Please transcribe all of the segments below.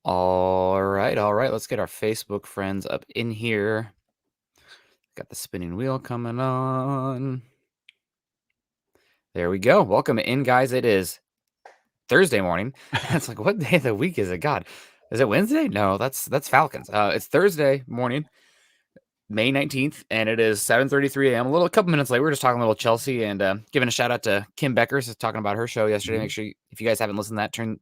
All right. Let's get our Facebook friends up in here. Got the spinning wheel coming on. There we go. Welcome in, guys. It is Thursday morning. It's like, what day of the week is it? God, is it Wednesday? No, that's Falcons. It's Thursday morning, May 19th, and it is 7:33 a.m. A couple minutes late. We were just talking a little Chelsea and giving a shout out to Kim Becker, talking about her show yesterday. Make sure if you guys haven't listened to that, turn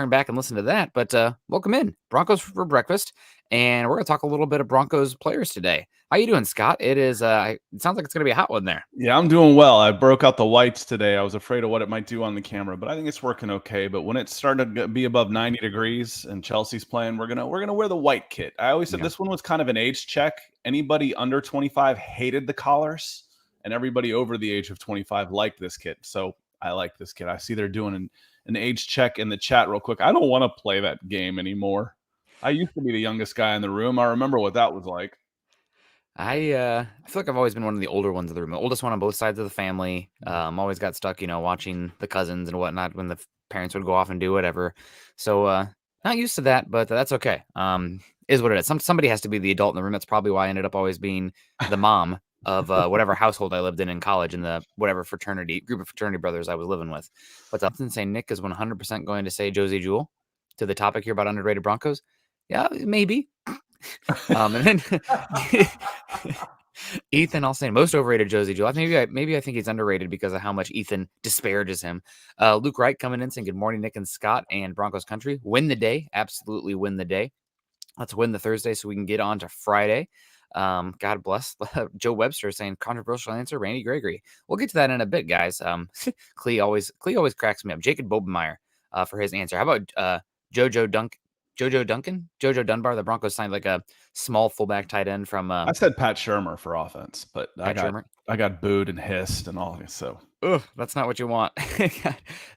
back and listen to that. But welcome in, Broncos for breakfast, and we're gonna talk a little bit of Broncos players today. How you doing, Scott? It is. It sounds like it's gonna be a hot one there. Yeah, I'm doing well. I broke out the whites today. I was afraid of what it might do on the camera, but I think it's working okay. But when it started to be above 90 degrees and Chelsea's playing, we're gonna wear the white kit. I always said this one was kind of an age check. Anybody under 25 hated the collars, and everybody over the age of 25 liked this kit. So I like this kit. I see they're doing an age check in the chat real quick. I don't want to play that game anymore. I used to be the youngest guy in the room. I remember what that was like. I feel like I've always been one of the older ones of the room, the oldest one on both sides of the family. Always got stuck, watching the cousins and whatnot when the parents would go off and do whatever. So not used to that, but that's okay. Is what it is. Somebody has to be the adult in the room. That's probably why I ended up always being the mom of whatever household I lived in college, in the whatever group of fraternity brothers I was living with. But something saying Nick is 100% going to say Josie Jewell to the topic here about underrated Broncos. Yeah, maybe. And then Ethan, I'll say most overrated Josie Jewell. Maybe I think he's underrated because of how much Ethan disparages him. Luke Wright coming in saying good morning, Nick and Scott and Broncos country. Win the day, absolutely win the day. Let's win the Thursday so we can get on to Friday. God bless. Joe Webster saying controversial answer, Randy Gregory. We'll get to that in a bit, guys. Clee always cracks me up. Jacob Bobenmeyer for his answer. How about Jojo Dunbar? The Broncos signed like a small fullback tight end from. I said Pat Shurmur for offense, but I got booed and hissed and all this. So that's not what you want.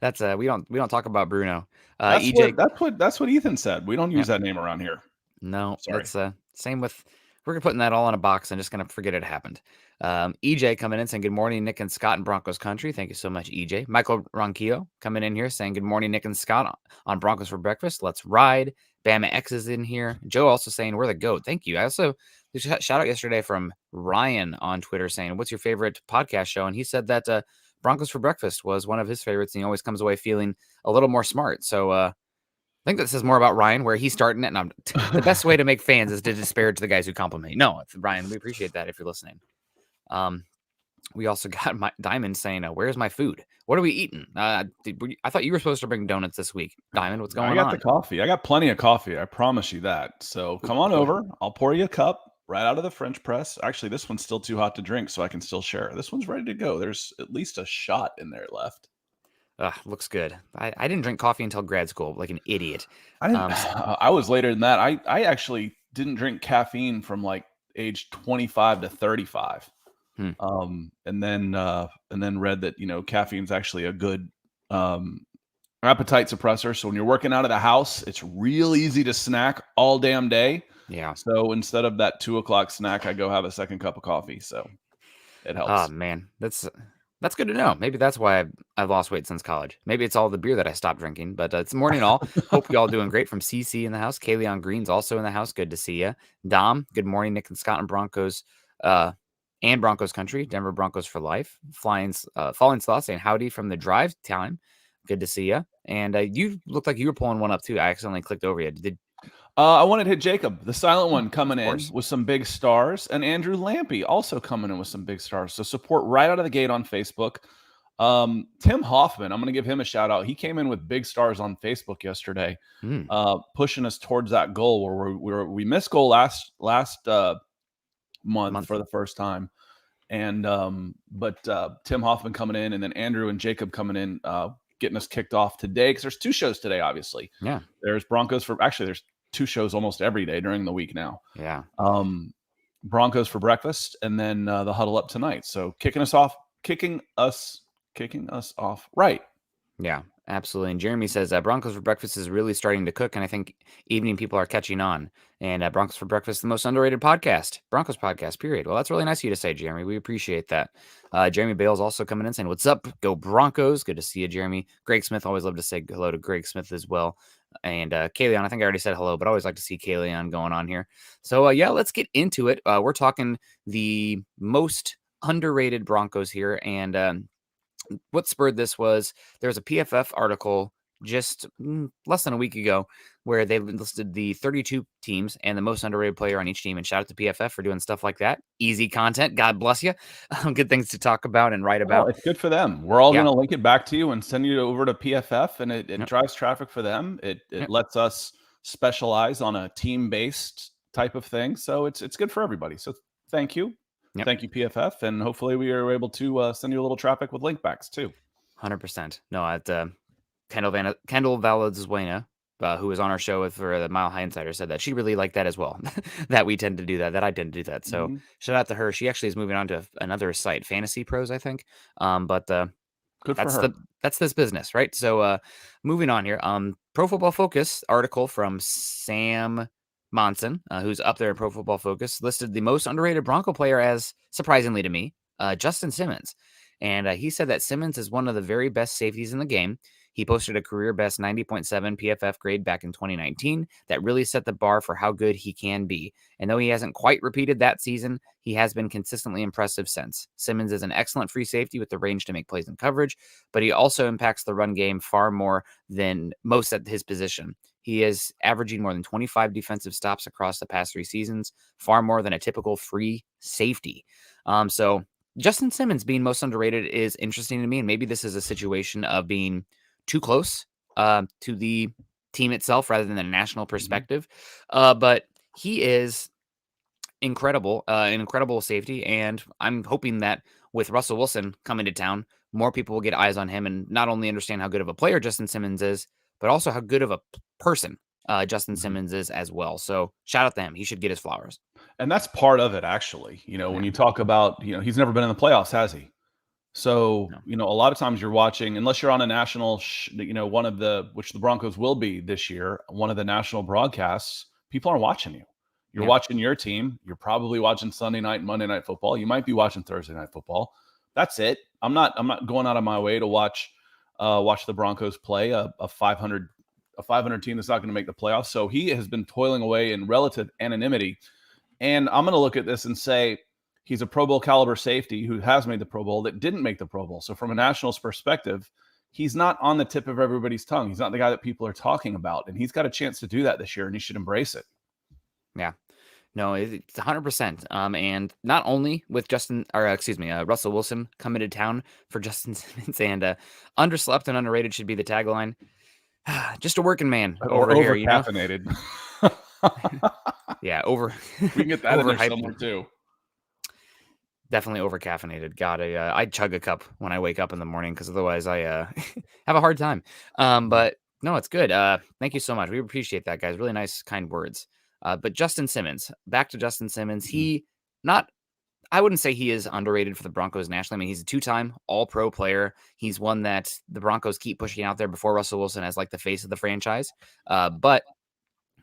That's we don't talk about Bruno. That's EJ. That's what Ethan said. We don't use that name around here. No, it's same with. We're putting that all in a box and just gonna forget it happened. EJ coming in saying good morning, Nick and Scott in Broncos country. Thank you so much, EJ. Michael Ronquillo coming in here saying good morning, Nick and Scott on Broncos for breakfast. Let's ride. Bama X is in here. Joe also saying we're the GOAT. Thank you. I also shout out yesterday from Ryan on Twitter saying what's your favorite podcast show, and he said that Broncos for breakfast was one of his favorites, and he always comes away feeling a little more smart. So I think that says more about Ryan, where he's starting it. And the best way to make fans is to disparage the guys who compliment. No, it's Ryan. We appreciate that if you're listening. We also got Diamond saying, "Where's my food? What are we eating?" I thought you were supposed to bring donuts this week, Diamond. What's going on? I got the coffee. I got plenty of coffee. I promise you that. So come on over. I'll pour you a cup right out of the French press. Actually, this one's still too hot to drink, so I can still share. This one's ready to go. There's at least a shot in there left. Looks good. I didn't drink coffee until grad school, like an idiot. I was later than that. I actually didn't drink caffeine from like age 25 to 35. And then read that, caffeine's actually a good appetite suppressor. So when you're working out of the house, it's real easy to snack all damn day. Yeah. So instead of that 2:00 snack, I go have a second cup of coffee. So it helps. Oh man, that's good to know. Maybe that's why I've lost weight since college. Maybe it's all the beer that I stopped drinking, but it's morning all. Hope you all doing great from CC in the house. Kayleon Green's also in the house. Good to see you. Dom, good morning, Nick and Scott and Broncos and Broncos country. Denver Broncos for life. Falling Sloth saying howdy from the drive time. Good to see you. And you looked like you were pulling one up too. I accidentally clicked over you. I wanted to hit Jacob, the silent one, coming in with some big stars, and Andrew Lampy also coming in with some big stars. So support right out of the gate on Facebook. Tim Hoffman, I'm going to give him a shout out. He came in with big stars on Facebook yesterday, pushing us towards that goal where we missed goal last month for the first time. And but Tim Hoffman coming in, and then Andrew and Jacob coming in, getting us kicked off today, because there's 2 shows today, obviously. Yeah. There's Broncos there's 2 shows almost every day during the week now. Yeah. Broncos for breakfast, and then the Huddle Up tonight. So kicking us off right. Yeah, absolutely. And Jeremy says Broncos for breakfast is really starting to cook, and I think evening people are catching on. And Broncos for breakfast, the most underrated podcast, Broncos podcast, period. Well, that's really nice of you to say, Jeremy. We appreciate that. Jeremy Bale's also coming in saying, "What's up? Go Broncos." Good to see you, Jeremy. Greg Smith, always love to say hello to Greg Smith as well. And Kayleon, I think I already said hello, but I always like to see Kayleon going on here. So, yeah, let's get into it. We're talking the most underrated Broncos here. And what spurred this was there was a PFF article just less than a week ago where they listed the 32 teams and the most underrated player on each team. And shout out to PFF for doing stuff like that. Easy content. God bless you. Good things to talk about and write about. It's good for them. We're all going to link it back to you and send you over to PFF, and it drives traffic for them. It lets us specialize on a team-based type of thing. So it's good for everybody. So thank you. Yep. Thank you, PFF. And hopefully we are able to send you a little traffic with link backs too. 100%. No, at Kendell Valenzuela, who was on our show for the Mile High Insider, said that she really liked that as well, that we tend to do that I tend to do that. So shout out to her. She actually is moving on to another site, Fantasy Pros, I think. But good for her. That's this business, right? So moving on here. Pro Football Focus article from Sam Monson, who's up there in Pro Football Focus, listed the most underrated Bronco player as, surprisingly to me, Justin Simmons. And he said that Simmons is one of the very best safeties in the game. He posted a career best 90.7 PFF grade back in 2019 that really set the bar for how good he can be. And though he hasn't quite repeated that season, he has been consistently impressive since. Simmons is an excellent free safety with the range to make plays in coverage, but he also impacts the run game far more than most at his position. He is averaging more than 25 defensive stops across the past 3 seasons, far more than a typical free safety. So Justin Simmons being most underrated is interesting to me, and maybe this is a situation of being too close to the team itself rather than a national perspective. But he is incredible, an incredible safety, and I'm hoping that with Russell Wilson coming to town, more people will get eyes on him and not only understand how good of a player Justin Simmons is, but also how good of a person Justin Simmons is as well. So shout out to him. He should get his flowers. And that's part of it, actually. When you talk about, he's never been in the playoffs, has he? So, a lot of times you're watching, unless you're on a national, one of which the Broncos will be this year, one of the national broadcasts, people aren't watching you. You're watching your team. You're probably watching Sunday night and Monday night football. You might be watching Thursday night football. That's it. I'm not going out of my way to watch the Broncos play a 500 team that's not going to make the playoffs. So he has been toiling away in relative anonymity. And I'm going to look at this and say, he's a Pro Bowl caliber safety who has made the Pro Bowl that didn't make the Pro Bowl. So from a Nationals perspective, he's not on the tip of everybody's tongue. He's not the guy that people are talking about. And he's got a chance to do that this year, and he should embrace it. Yeah. No, it's 100%. And not only with Russell Wilson coming to town for Justin Simmons, and underslept and underrated should be the tagline. Just a working man over here, caffeinated. Yeah, we can get that in there somewhere too. Definitely over caffeinated. God, I chug a cup when I wake up in the morning because otherwise I have a hard time. But no, it's good. Thank you so much. We appreciate that, guys. Really nice, kind words. But Justin Simmons, back to Justin Simmons. I wouldn't say he is underrated for the Broncos nationally. I mean, he's a 2-time All-Pro player. He's one that the Broncos keep pushing out there before Russell Wilson as like the face of the franchise. But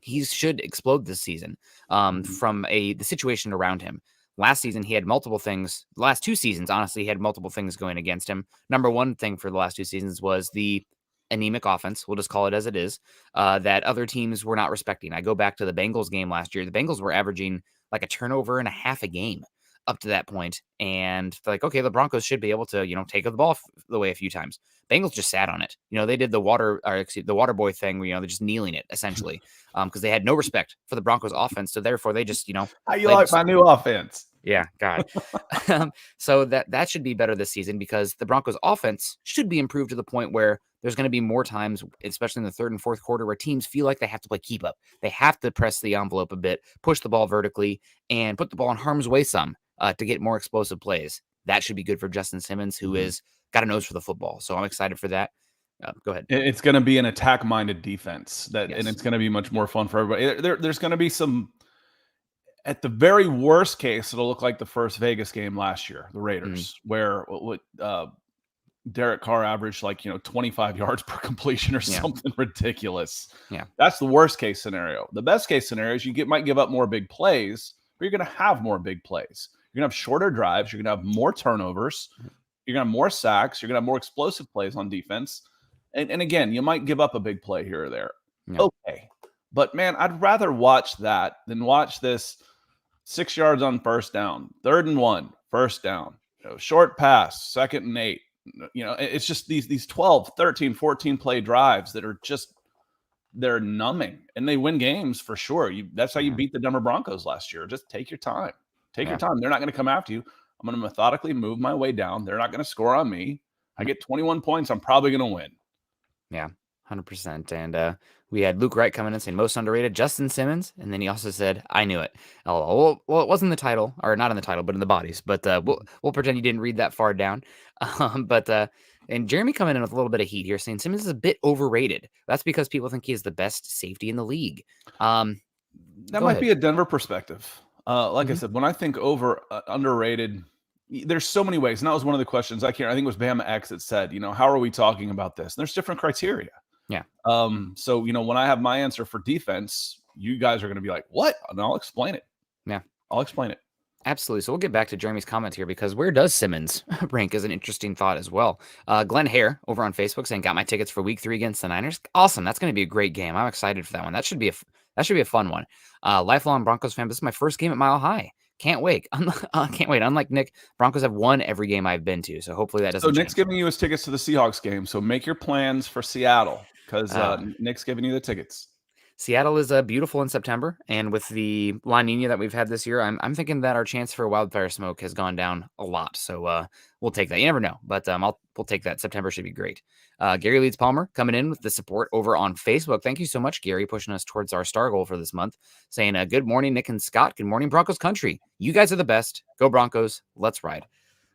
he should explode this season from the situation around him. Last season, he had multiple things. The last 2 seasons, honestly, he had multiple things going against him. Number one thing for the last 2 seasons was the anemic offense. We'll just call it as it is, that other teams were not respecting. I go back to the Bengals game last year. The Bengals were averaging like a turnover and a half a game up to that point. And like, okay, the Broncos should be able to, take the ball away a few times. Bengals just sat on it. They did the water boy thing where, they're just kneeling it essentially because they had no respect for the Broncos offense. So therefore they just, how you like my new offense? Yeah, God. So that should be better this season because the Broncos offense should be improved to the point where there's going to be more times, especially in the third and fourth quarter, where teams feel like they have to play keep up. They have to press the envelope a bit, push the ball vertically, and put the ball in harm's way some to get more explosive plays. That should be good for Justin Simmons, who is got a nose for the football. So I'm excited for that. Go ahead. It's going to be an attack-minded defense, and it's going to be much more fun for everybody. There's going to be some. At the very worst case, it'll look like the first Vegas game last year, the Raiders, where Derek Carr averaged 25 yards per completion or something ridiculous. Yeah, that's the worst case scenario. The best case scenario is you might give up more big plays, but you're going to have more big plays. You're going to have shorter drives. You're going to have more turnovers. You're going to have more sacks. You're going to have more explosive plays on defense. And again, you might give up a big play here or there. okay. But man, I'd rather watch that than watch this 6 yards on first down, 3rd and 1, first down, short pass, 2nd and 8. It's just these 12, 13, 14 play drives that are just, they're numbing, and they win games for sure. That's how you beat the Denver Broncos last year. Just take your time. Take your time. They're not going to come after you. I'm going to methodically move my way down. They're not going to score on me. I get 21 points. I'm probably going to win. Yeah, 100%. And we had Luke Wright coming in saying most underrated, Justin Simmons. And then he also said, I knew it. Well, it wasn't the title, or not in the title, but in the bodies. But we'll pretend you didn't read that far down. And Jeremy coming in with a little bit of heat here saying Simmons is a bit overrated. That's because people think he is the best safety in the league. That might be a Denver perspective. Like I said, when I think underrated, there's so many ways. And that was one of the questions. I think it was Bama X that said, how are we talking about this? And there's different criteria. Yeah. So, when I have my answer for defense, you guys are going to be like, what? And I'll explain it. Yeah. I'll explain it. Absolutely. So we'll get back to Jeremy's comment here, because where does Simmons rank is an interesting thought as well. Glenn Hare over on Facebook saying, got my tickets for week 3 against the Niners. Awesome. That's going to be a great game. I'm excited for that one. That should be a fun one. Lifelong Broncos fan. This is my first game at Mile High. Can't wait. Can't wait. Unlike Nick, Broncos have won every game I've been to. So hopefully that doesn't change. So Nick's giving you his tickets to the Seahawks game. So make your plans for Seattle, because Nick's giving you the tickets. Seattle is beautiful in September, and with the La Nina that we've had this year, I'm thinking that our chance for wildfire smoke has gone down a lot. So we'll take that. You never know, but we'll take that. September should be great. Gary Leeds Palmer coming in with the support over on Facebook. Thank you so much, Gary, pushing us towards our star goal for this month, saying good morning, Nick and Scott. Good morning, Broncos country. You guys are the best. Go Broncos. Let's ride.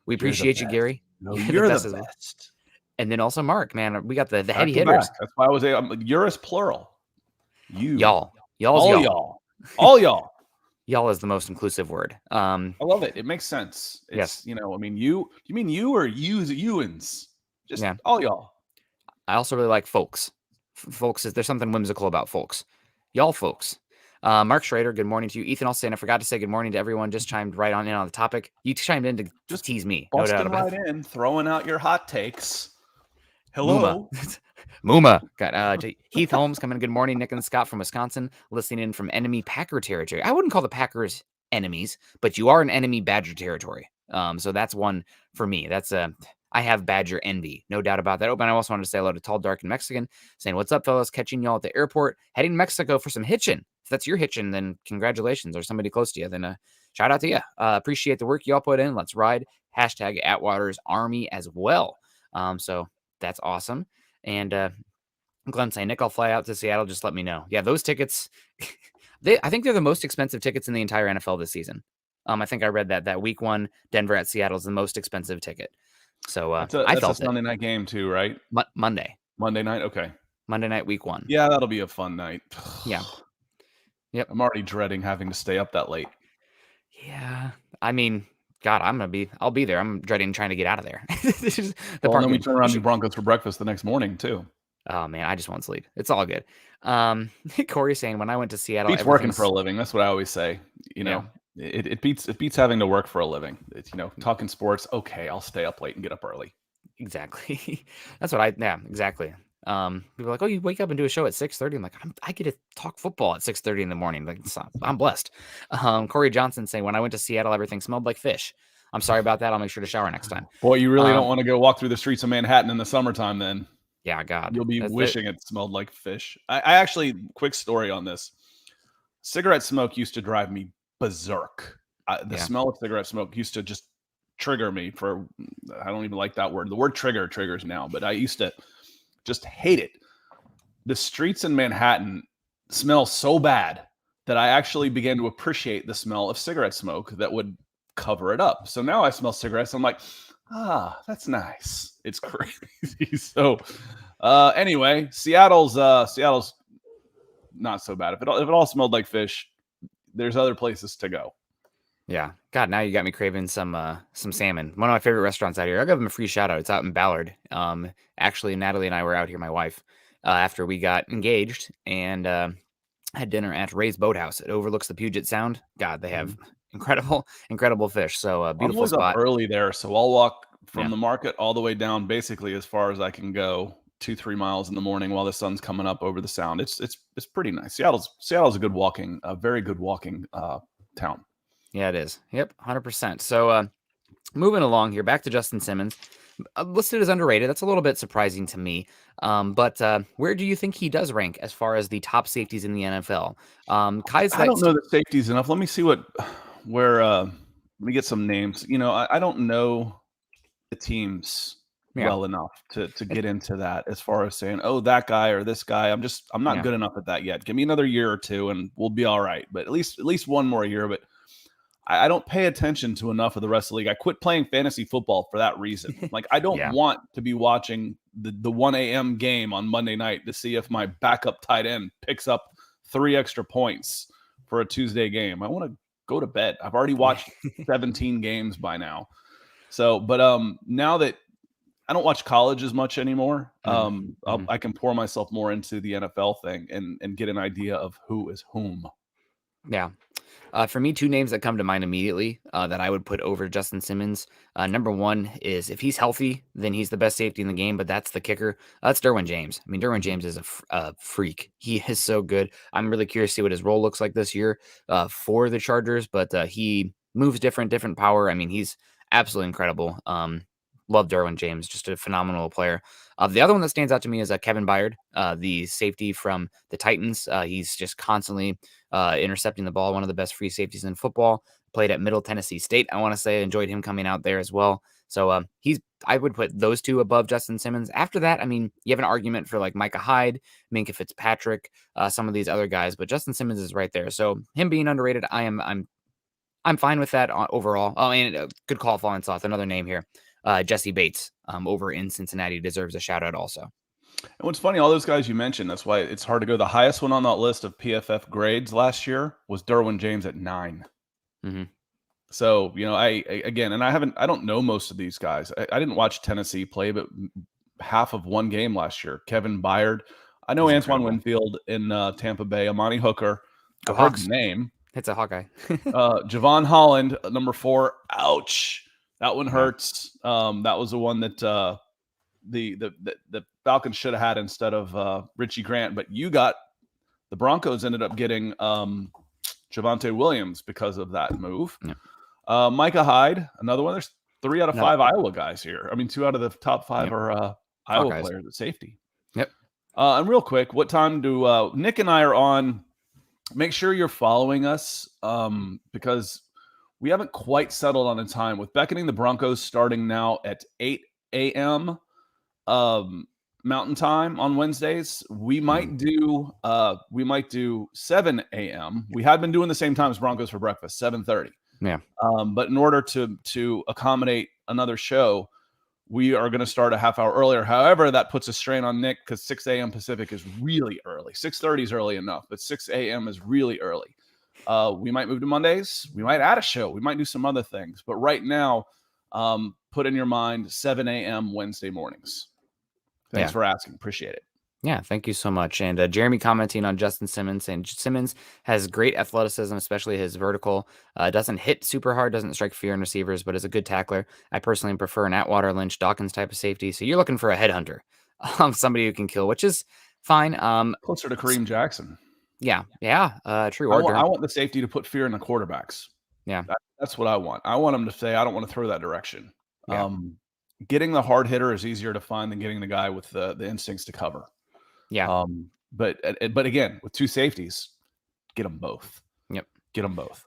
We appreciate you, Gary. No, you're the best. And then also Mark, man, we got the heavy hitters. That's why I was you're as plural. You, y'all, all y'all. Y'all is the most inclusive word. I love it. It makes sense. It's, yes. I mean, you mean you or youans? Just all y'all. I also really like folks. There's something whimsical about folks. Y'all folks. Mark Schrader, good morning to you. Ethan Olsen, I forgot to say good morning to everyone. Just chimed right on in on the topic. You chimed in to just tease me. No doubt about it. In, throwing out your hot takes. Hello. Mooma. Got Heath Holmes coming. Good morning, Nick and Scott from Wisconsin, listening in from enemy Packer territory. I wouldn't call the Packers enemies, but you are an enemy Badger territory. So that's one for me. That's I have Badger envy, no doubt about that. Oh, but I also wanted to say hello to Tall, Dark, and Mexican, saying, what's up, fellas? Catching y'all at the airport, heading to Mexico for some hitching. If that's your hitching, then congratulations, or somebody close to you. Then shout out to you. Appreciate the work y'all put in. Let's ride. Hashtag Atwater's Army as well. So that's awesome. And Glenn saying, Nick, I'll fly out to Seattle. Just let me know. Yeah, those tickets, I think they're the most expensive tickets in the entire NFL this season. I think I read that week 1 Denver at Seattle is the most expensive ticket. So I felt a Sunday night game too, right? Monday night. Okay. Monday night, week 1. Yeah, that'll be a fun night. Yeah. Yep. I'm already dreading having to stay up that late. Yeah. I mean, God, I'll be there. I'm dreading trying to get out of there. Then we turn around to Broncos for breakfast the next morning too. Oh man, I just won't sleep. It's all good. Corey's saying when I went to Seattle, beats working for a living. That's what I always say. It beats having to work for a living. It's, talking sports. Okay, I'll stay up late and get up early. Exactly. That's what exactly. People are like, oh, you wake up and do a show at 6:30. I'm like, I get to talk football at 6:30 in the morning. Like, I'm blessed. Corey Johnson saying, when I went to Seattle, everything smelled like fish. I'm sorry about that. I'll make sure to shower next time. Boy, you really don't want to go walk through the streets of Manhattan in the summertime then. Yeah, God. You'll be wishing it smelled like fish. I actually, quick story on this. Cigarette smoke used to drive me berserk. The smell of cigarette smoke used to just trigger me for, I don't even like that word. The word trigger triggers now, but I used to just hate it. The streets in Manhattan smell so bad that I actually began to appreciate the smell of cigarette smoke that would cover it up. So now I smell cigarettes. I'm like, that's nice. It's crazy. So anyway, Seattle's not so bad. If it all smelled like fish, there's other places to go. Yeah. God, now you got me craving some salmon. One of my favorite restaurants out here. I'll give them a free shout out. It's out in Ballard. Actually, Natalie and I were out here, my wife, after we got engaged and had dinner at Ray's Boathouse. It overlooks the Puget Sound. God, they have incredible fish. So beautiful spot. Up early there, so I'll walk from the market all the way down basically as far as I can go 2-3 miles in the morning while the sun's coming up over the sound. It's pretty nice. Seattle's a very good walking town. Yeah, it is. Yep, 100%. So moving along here, back to Justin Simmons. Listed as underrated. That's a little bit surprising to me. But where do you think he does rank as far as the top safeties in the NFL? Kai's I don't know the safeties enough. Let me see let me get some names. I don't know the teams well enough to get into that as far as saying, oh, that guy or this guy. I'm not good enough at that yet. Give me another year or two and we'll be all right. But at least one more year. But I don't pay attention to enough of the rest of the league. I quit playing fantasy football for that reason. Like, I don't want to be watching the 1 a.m. game on Monday night to see if my backup tight end picks up 3 extra points for a Tuesday game. I want to go to bed. I've already watched 17 games by now. So, but now that I don't watch college as much anymore, I can pour myself more into the NFL thing and get an idea of who is whom. Yeah. For me, 2 names that come to mind immediately that I would put over Justin Simmons. Number one is, if he's healthy, then he's the best safety in the game, but that's the kicker. That's Darwin James. I mean, Darwin James is a freak. He is so good. I'm really curious to see what his role looks like this year for the Chargers, but he moves different power. I mean, he's absolutely incredible. Love Darwin James, just a phenomenal player. The other one that stands out to me is Kevin Byard, the safety from the Titans. He's just constantly intercepting the ball, one of the best free safeties in football. Played at Middle Tennessee State, I want to say. Enjoyed him coming out there as well. So I would put those 2 above Justin Simmons. After that, I mean, you have an argument for like Micah Hyde, Minkah Fitzpatrick, some of these other guys, but Justin Simmons is right there. So him being underrated, I'm fine with that overall. Oh, and good call, Fallen Sloth. Another name here. Jesse Bates over in Cincinnati deserves a shout out also. And what's funny, all those guys you mentioned, that's why it's hard to go. The highest one on that list of PFF grades last year was Darwin James at 9. Mm-hmm. So, I don't know most of these guys. I didn't watch Tennessee play, but half of one game last year. Kevin Byard. I know Antoine Winfield in Tampa Bay. Amani Hooker. Go I've heard Hawks. the name. It's a Hawkeye. Javon Holland, number 4. Ouch. That one hurts. That was the one that the Falcons should have had instead of Richie Grant. But the Broncos ended up getting Javonte Williams because of that move. Yeah. Micah Hyde, another one. There's 3 out of 5 Iowa guys here. I mean, 2 out of the top 5 are Iowa players at safety. Yep. And real quick, what time do Nick and I are on? Make sure you're following us because we haven't quite settled on a time with beckoning the Broncos starting now at 8 a.m. Mountain Time on Wednesdays. We might do 7 a.m. We had been doing the same time as Broncos for breakfast, 7:30. Yeah. But in order to accommodate another show, we are going to start a half hour earlier. However, that puts a strain on Nick because 6 a.m. Pacific is really early. 6:30 is early enough, but 6 a.m. is really early. We might move to Mondays. We might add a show. We might do some other things. But right now, put in your mind 7 a.m. Wednesday mornings. Thanks for asking. Appreciate it. Yeah, thank you so much. And Jeremy commenting on Justin Simmons, saying Simmons has great athleticism, especially his vertical. Doesn't hit super hard, doesn't strike fear in receivers, but is a good tackler. I personally prefer an Atwater, Lynch, Dawkins type of safety. So you're looking for a headhunter, somebody who can kill, which is fine. Closer to Kareem Jackson. Yeah, true. I want the safety to put fear in the quarterbacks. Yeah, that's what I want. I want them to say, I don't want to throw that direction. Yeah. Getting the hard hitter is easier to find than getting the guy with the instincts to cover. Yeah. But again, with 2 safeties, get them both. Yep. Get them both.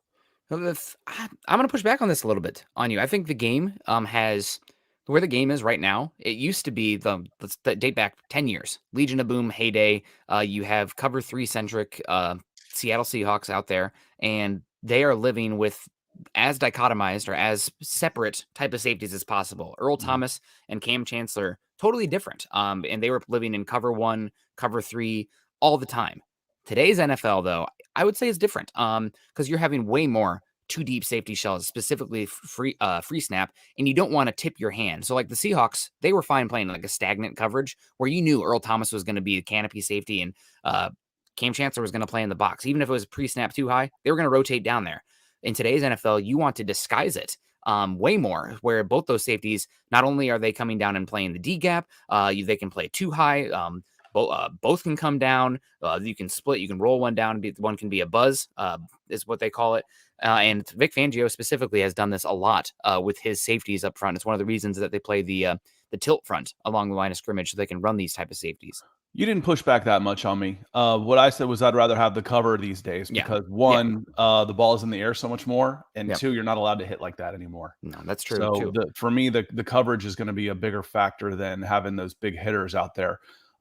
I'm going to push back on this a little bit on you. I think the game has where the game is right now. It used to be let's date back 10 years. Legion of Boom heyday. You have cover 3 centric Seattle Seahawks out there, and they are living with as dichotomized or as separate type of safeties as possible. Earl Thomas and Cam Chancellor, totally different. And they were living in cover 1, cover 3 all the time. Today's NFL, though, I would say is different because you're having way more 2 deep safety shells, specifically free snap, and you don't want to tip your hand. So like the Seahawks, they were fine playing like a stagnant coverage where you knew Earl Thomas was going to be a canopy safety and Cam Chancellor was going to play in the box. Even if it was pre-snap too high, they were going to rotate down there. In today's NFL, you want to disguise it way more, where both those safeties, not only are they coming down and playing the D gap, they can play too high. Both can come down. You can split. You can roll one down. One can be a buzz, is what they call it. And Vic Fangio specifically has done this a lot with his safeties up front. It's one of the reasons that they play the tilt front along the line of scrimmage so they can run these type of safeties. You didn't push back that much on me. What I said was I'd rather have the cover these days because one, the ball is in the air so much more, and two, you're not allowed to hit like that anymore. No, that's true. So too. For me, the coverage is going to be a bigger factor than having those big hitters out there.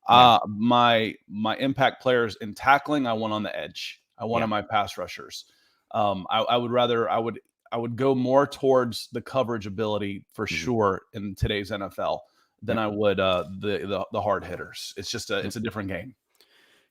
My impact players in tackling, I want on the edge. I want on my pass rushers. I would go more towards the coverage ability for sure in today's NFL than I would the hard hitters. It's just it's a different game.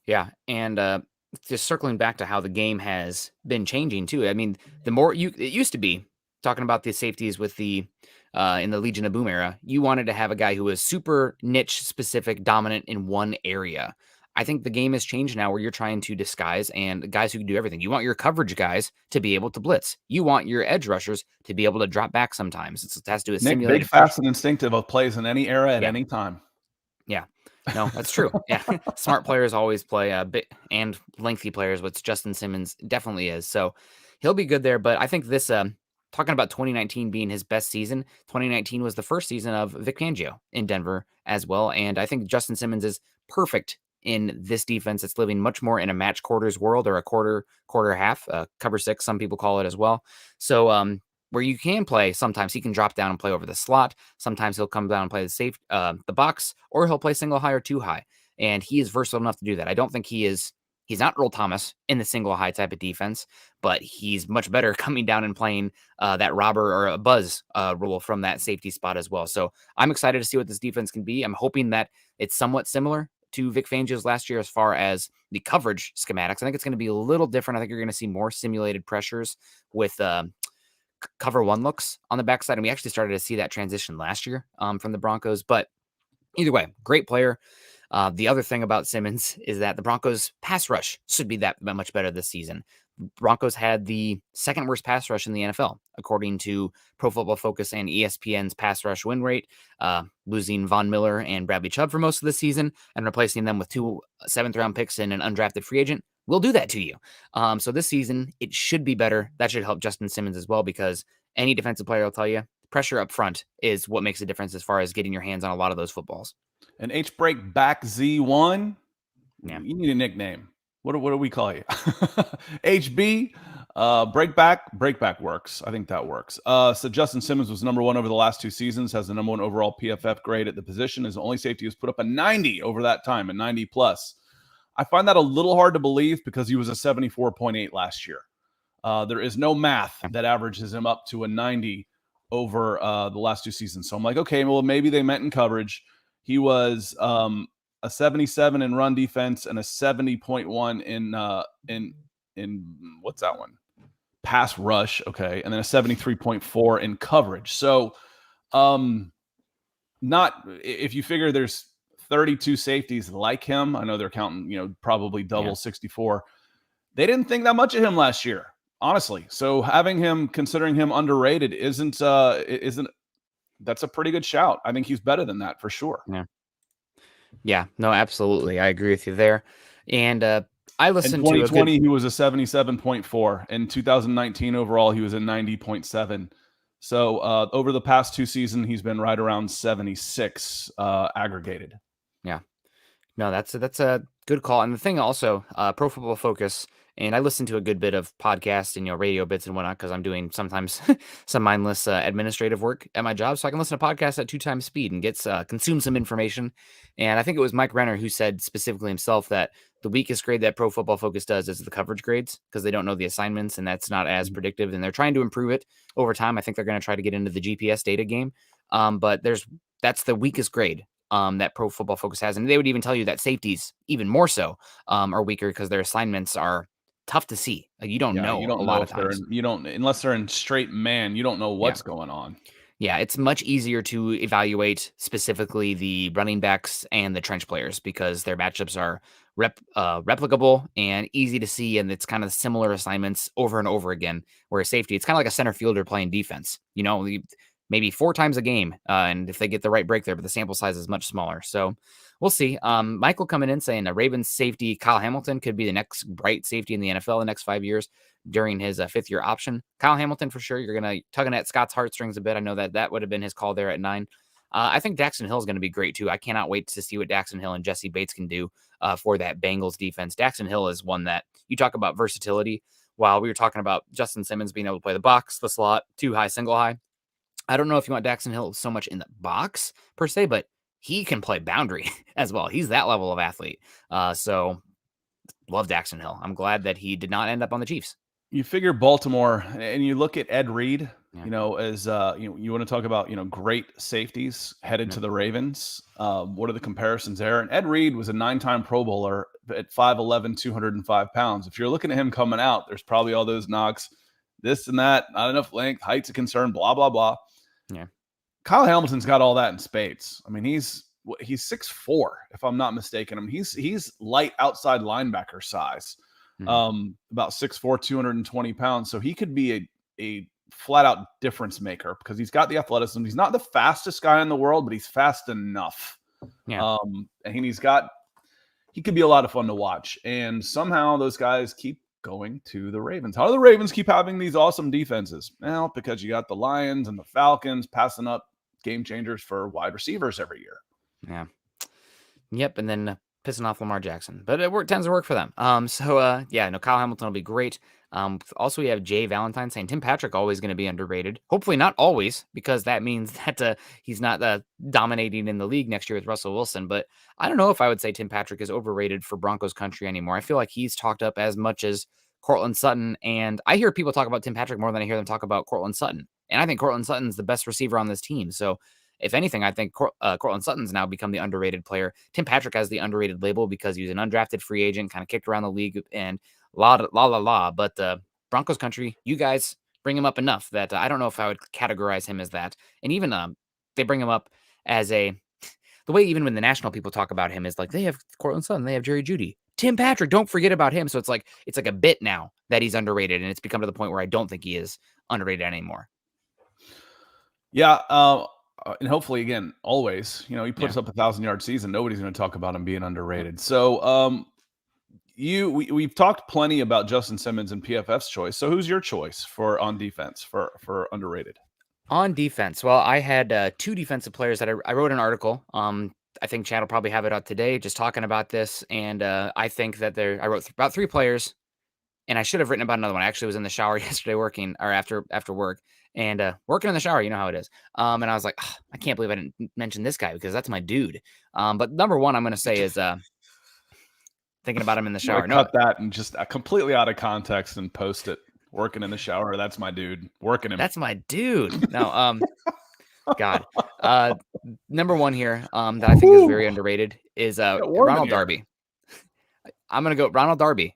Yeah, and just circling back to how the game has been changing too. I mean, the more it used to be talking about the safeties with the in the Legion of Boom era, you wanted to have a guy who was super niche specific, dominant in one area. I think the game has changed now where you're trying to disguise and guys who can do everything. You want your coverage guys to be able to blitz. You want your edge rushers to be able to drop back sometimes. It has to do with simulated big, fast, and instinctive of plays in any era at any time. Yeah. No, that's true. Yeah. Smart players always play bit and lengthy players, which Justin Simmons definitely is. So he'll be good there. But I think this, talking about 2019 being his best season, 2019 was the first season of Vic Fangio in Denver as well. And I think Justin Simmons is perfect in this defense. It's living much more in a match quarters world, or a quarter half, cover six, some people call it as well. So, where you can play, sometimes he can drop down and play over the slot. Sometimes he'll come down and play the box, or he'll play single high or two high. And he is versatile enough to do that. I don't think he's not Earl Thomas in the single high type of defense, but he's much better coming down and playing that robber or a buzz role from that safety spot as well. So I'm excited to see what this defense can be. I'm hoping that it's somewhat similar to Vic Fangio's last year as far as the coverage schematics. I think it's going to be a little different. I think you're going to see more simulated pressures with cover one looks on the backside. And we actually started to see that transition last year from the Broncos. But either way, great player. The other thing about Simmons is that the Broncos pass rush should be that much better this season. Broncos had the second worst pass rush in the NFL, according to Pro Football Focus and ESPN's pass rush win rate, losing Von Miller and Bradley Chubb for most of the season and replacing them with 2 7th-round picks and an undrafted free agent. We'll do that to you. So this season, it should be better. That should help Justin Simmons as well, because any defensive player will tell you pressure up front is what makes a difference as far as getting your hands on a lot of those footballs. And H-break back Z1, yeah, you need a nickname. What do we call you? HB, breakback works. I think that works. So Justin Simmons was number 1 over the last 2 seasons, has the number 1 overall PFF grade at the position, is the only safety who's put up a 90 over that time, a 90 plus. I find that a little hard to believe because he was a 74.8 last year. There is no math that averages him up to a 90 over the last 2 seasons. So I'm like, okay, well, maybe they meant in coverage. He was a 77 in run defense and a 70.1 in what's that one? Pass rush, okay, and then a 73.4 in coverage. So, not if you figure there's 32 safeties like him. I know they're counting, probably double 64. They didn't think that much of him last year, honestly. So having him, considering him underrated, isn't that's a pretty good shout. I think he's better than that for sure. Yeah, no, absolutely. I agree with you there. And I listened to 2020, he was a 77.4. In 2019 overall, he was a 90.7. So over the past 2 seasons, he's been right around 76 aggregated. Yeah. No, that's a good call. And the thing also, Pro Football Focus, and I listen to a good bit of podcasts and radio bits and whatnot because I'm doing sometimes some mindless administrative work at my job, so I can listen to podcasts at 2 times speed and consume some information. And I think it was Mike Renner who said specifically himself that the weakest grade that Pro Football Focus does is the coverage grades because they don't know the assignments and that's not as predictive. And they're trying to improve it over time. I think they're going to try to get into the GPS data game, but that's the weakest grade that Pro Football Focus has. And they would even tell you that safeties, even more so, are weaker because their assignments are tough to see. Like you don't know a lot of times. Unless they're in straight man, you don't know what's going on. Yeah, it's much easier to evaluate specifically the running backs and the trench players because their matchups are replicable and easy to see, and it's kind of similar assignments over and over again. Where safety, it's kind of like a center fielder playing defense. Maybe 4 times a game, and if they get the right break there, but the sample size is much smaller. So we'll see. Michael coming in saying the Ravens safety Kyle Hamilton could be the next bright safety in the NFL the next 5 years during his 5th-year option. Kyle Hamilton, for sure. You're going to tugging at Scott's heartstrings a bit. I know that would have been his call there at 9. I think Daxton Hill is going to be great, too. I cannot wait to see what Daxton Hill and Jesse Bates can do for that Bengals defense. Daxton Hill is one that you talk about versatility. While we were talking about Justin Simmons being able to play the box, the slot, 2 high, single high. I don't know if you want Daxton Hill so much in the box per se, but he can play boundary as well. He's that level of athlete. So love Daxton Hill. I'm glad that he did not end up on the Chiefs. You figure Baltimore, and you look at Ed Reed, as you want to talk about, great safeties headed to the Ravens. What are the comparisons there? And Ed Reed was a 9-time Pro Bowler at 5'11", 205 pounds. If you're looking at him coming out, there's probably all those knocks, this and that, not enough length, height's a concern, blah, blah, blah. Yeah. Kyle Hamilton's got all that in spades. I mean, he's 6'4", if I'm not mistaken. I mean, he's light outside linebacker size, about 6'4", 220 pounds. So he could be a flat out difference maker because he's got the athleticism. He's not the fastest guy in the world, but he's fast enough. Yeah. And he could be a lot of fun to watch. And somehow those guys keep going to the Ravens. How do the Ravens keep having these awesome defenses? Well, because you got the Lions and the Falcons passing up game changers for wide receivers every year. Yeah. Yep. And then pissing off Lamar Jackson, but it tends to work for them. Kyle Hamilton will be great. Also, we have Jay Valentine saying Tim Patrick always going to be underrated. Hopefully not always, because that means that he's not dominating in the league next year with Russell Wilson. But I don't know if I would say Tim Patrick is overrated for Broncos country anymore. I feel like he's talked up as much as Cortland Sutton, and I hear people talk about Tim Patrick more than I hear them talk about Cortland Sutton. And I think Cortland Sutton's the best receiver on this team. So if anything, I think Cortland Sutton's now become the underrated player. Tim Patrick has the underrated label because he was an undrafted free agent, kind of kicked around the league and la. But Broncos country, you guys bring him up enough that I don't know if I would categorize him as that. And even they bring him up as the way even when the national people talk about him is like they have Cortland Sutton, they have Jerry Jeudy. Tim Patrick, don't forget about him. So it's like a bit now that he's underrated, and it's become to the point where I don't think he is underrated anymore. Yeah, and hopefully, again, always, he puts up a 1,000-yard season. Nobody's going to talk about him being underrated. So we've talked plenty about Justin Simmons and PFF's choice. So who's your choice for on defense for underrated? On defense, well, I had 2 defensive players that I wrote an article. I think Chad will probably have it out today, just talking about this. And I think that I wrote about 3 players, and I should have written about another one. I actually was in the shower yesterday working, or after work, and working in the shower. You know how it is. And I was like, I can't believe I didn't mention this guy because that's my dude. But number one, I'm going to say is thinking about him in the shower. Cut that and just completely out of context and post it. Working in the shower. That's my dude. Working him. That's my dude. No, God. Number one here that I think is very underrated is Ronald Darby. I'm going to go Ronald Darby.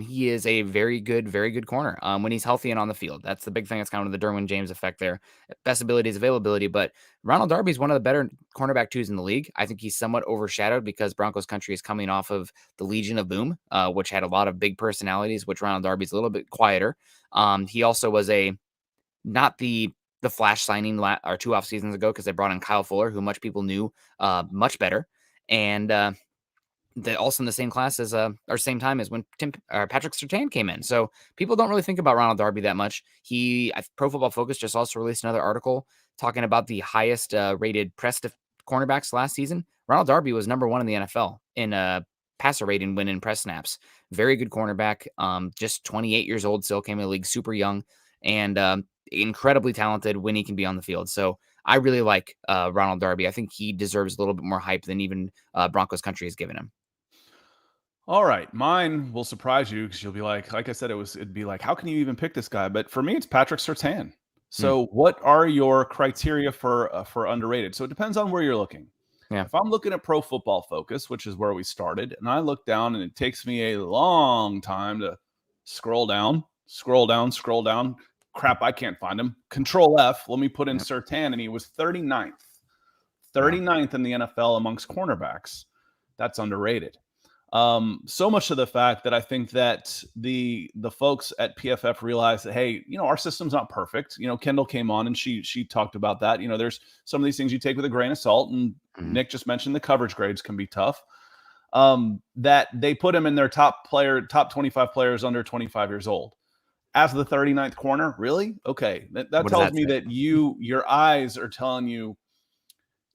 He is a very good corner when he's healthy and on the field. That's the big thing. That's kind of the Darwin James effect there. Best ability is availability, but Ronald Darby is one of the better cornerback 2s in the league. I think he's somewhat overshadowed because Broncos country is coming off of the Legion of Boom, which had a lot of big personalities, which Ronald Darby's a little bit quieter. He also was not the flash signing or 2 off seasons ago because they brought in Kyle Fuller, who much people knew much better. And also in the same class as or same time as when Patrick Surtain came in. So people don't really think about Ronald Darby that much. Pro Football Focus just also released another article talking about the highest rated press cornerbacks last season. Ronald Darby was number 1 in the NFL in passer rating when in press snaps. Very good cornerback. Just 28 years old, still came in the league super young, and incredibly talented when he can be on the field. So I really like Ronald Darby. I think he deserves a little bit more hype than even Broncos country has given him. All right. Mine will surprise you because you'll be like I said, it'd be like, how can you even pick this guy? But for me, it's Patrick Surtain. So what are your criteria for underrated? So it depends on where you're looking. Yeah. If I'm looking at Pro Football Focus, which is where we started, and I look down and it takes me a long time to scroll down. Crap, I can't find him. Control F. Let me put in Surtain, and he was 39th in the NFL amongst cornerbacks. That's underrated. So much to the fact that I think that the folks at PFF realized that, hey, our system's not perfect. Kendell came on and she talked about that. There's some of these things you take with a grain of salt, and Nick just mentioned the coverage grades can be tough. That they put him in their top 25 players under 25 years old as the 39th corner. Really? Okay. That tells me that your eyes are telling you.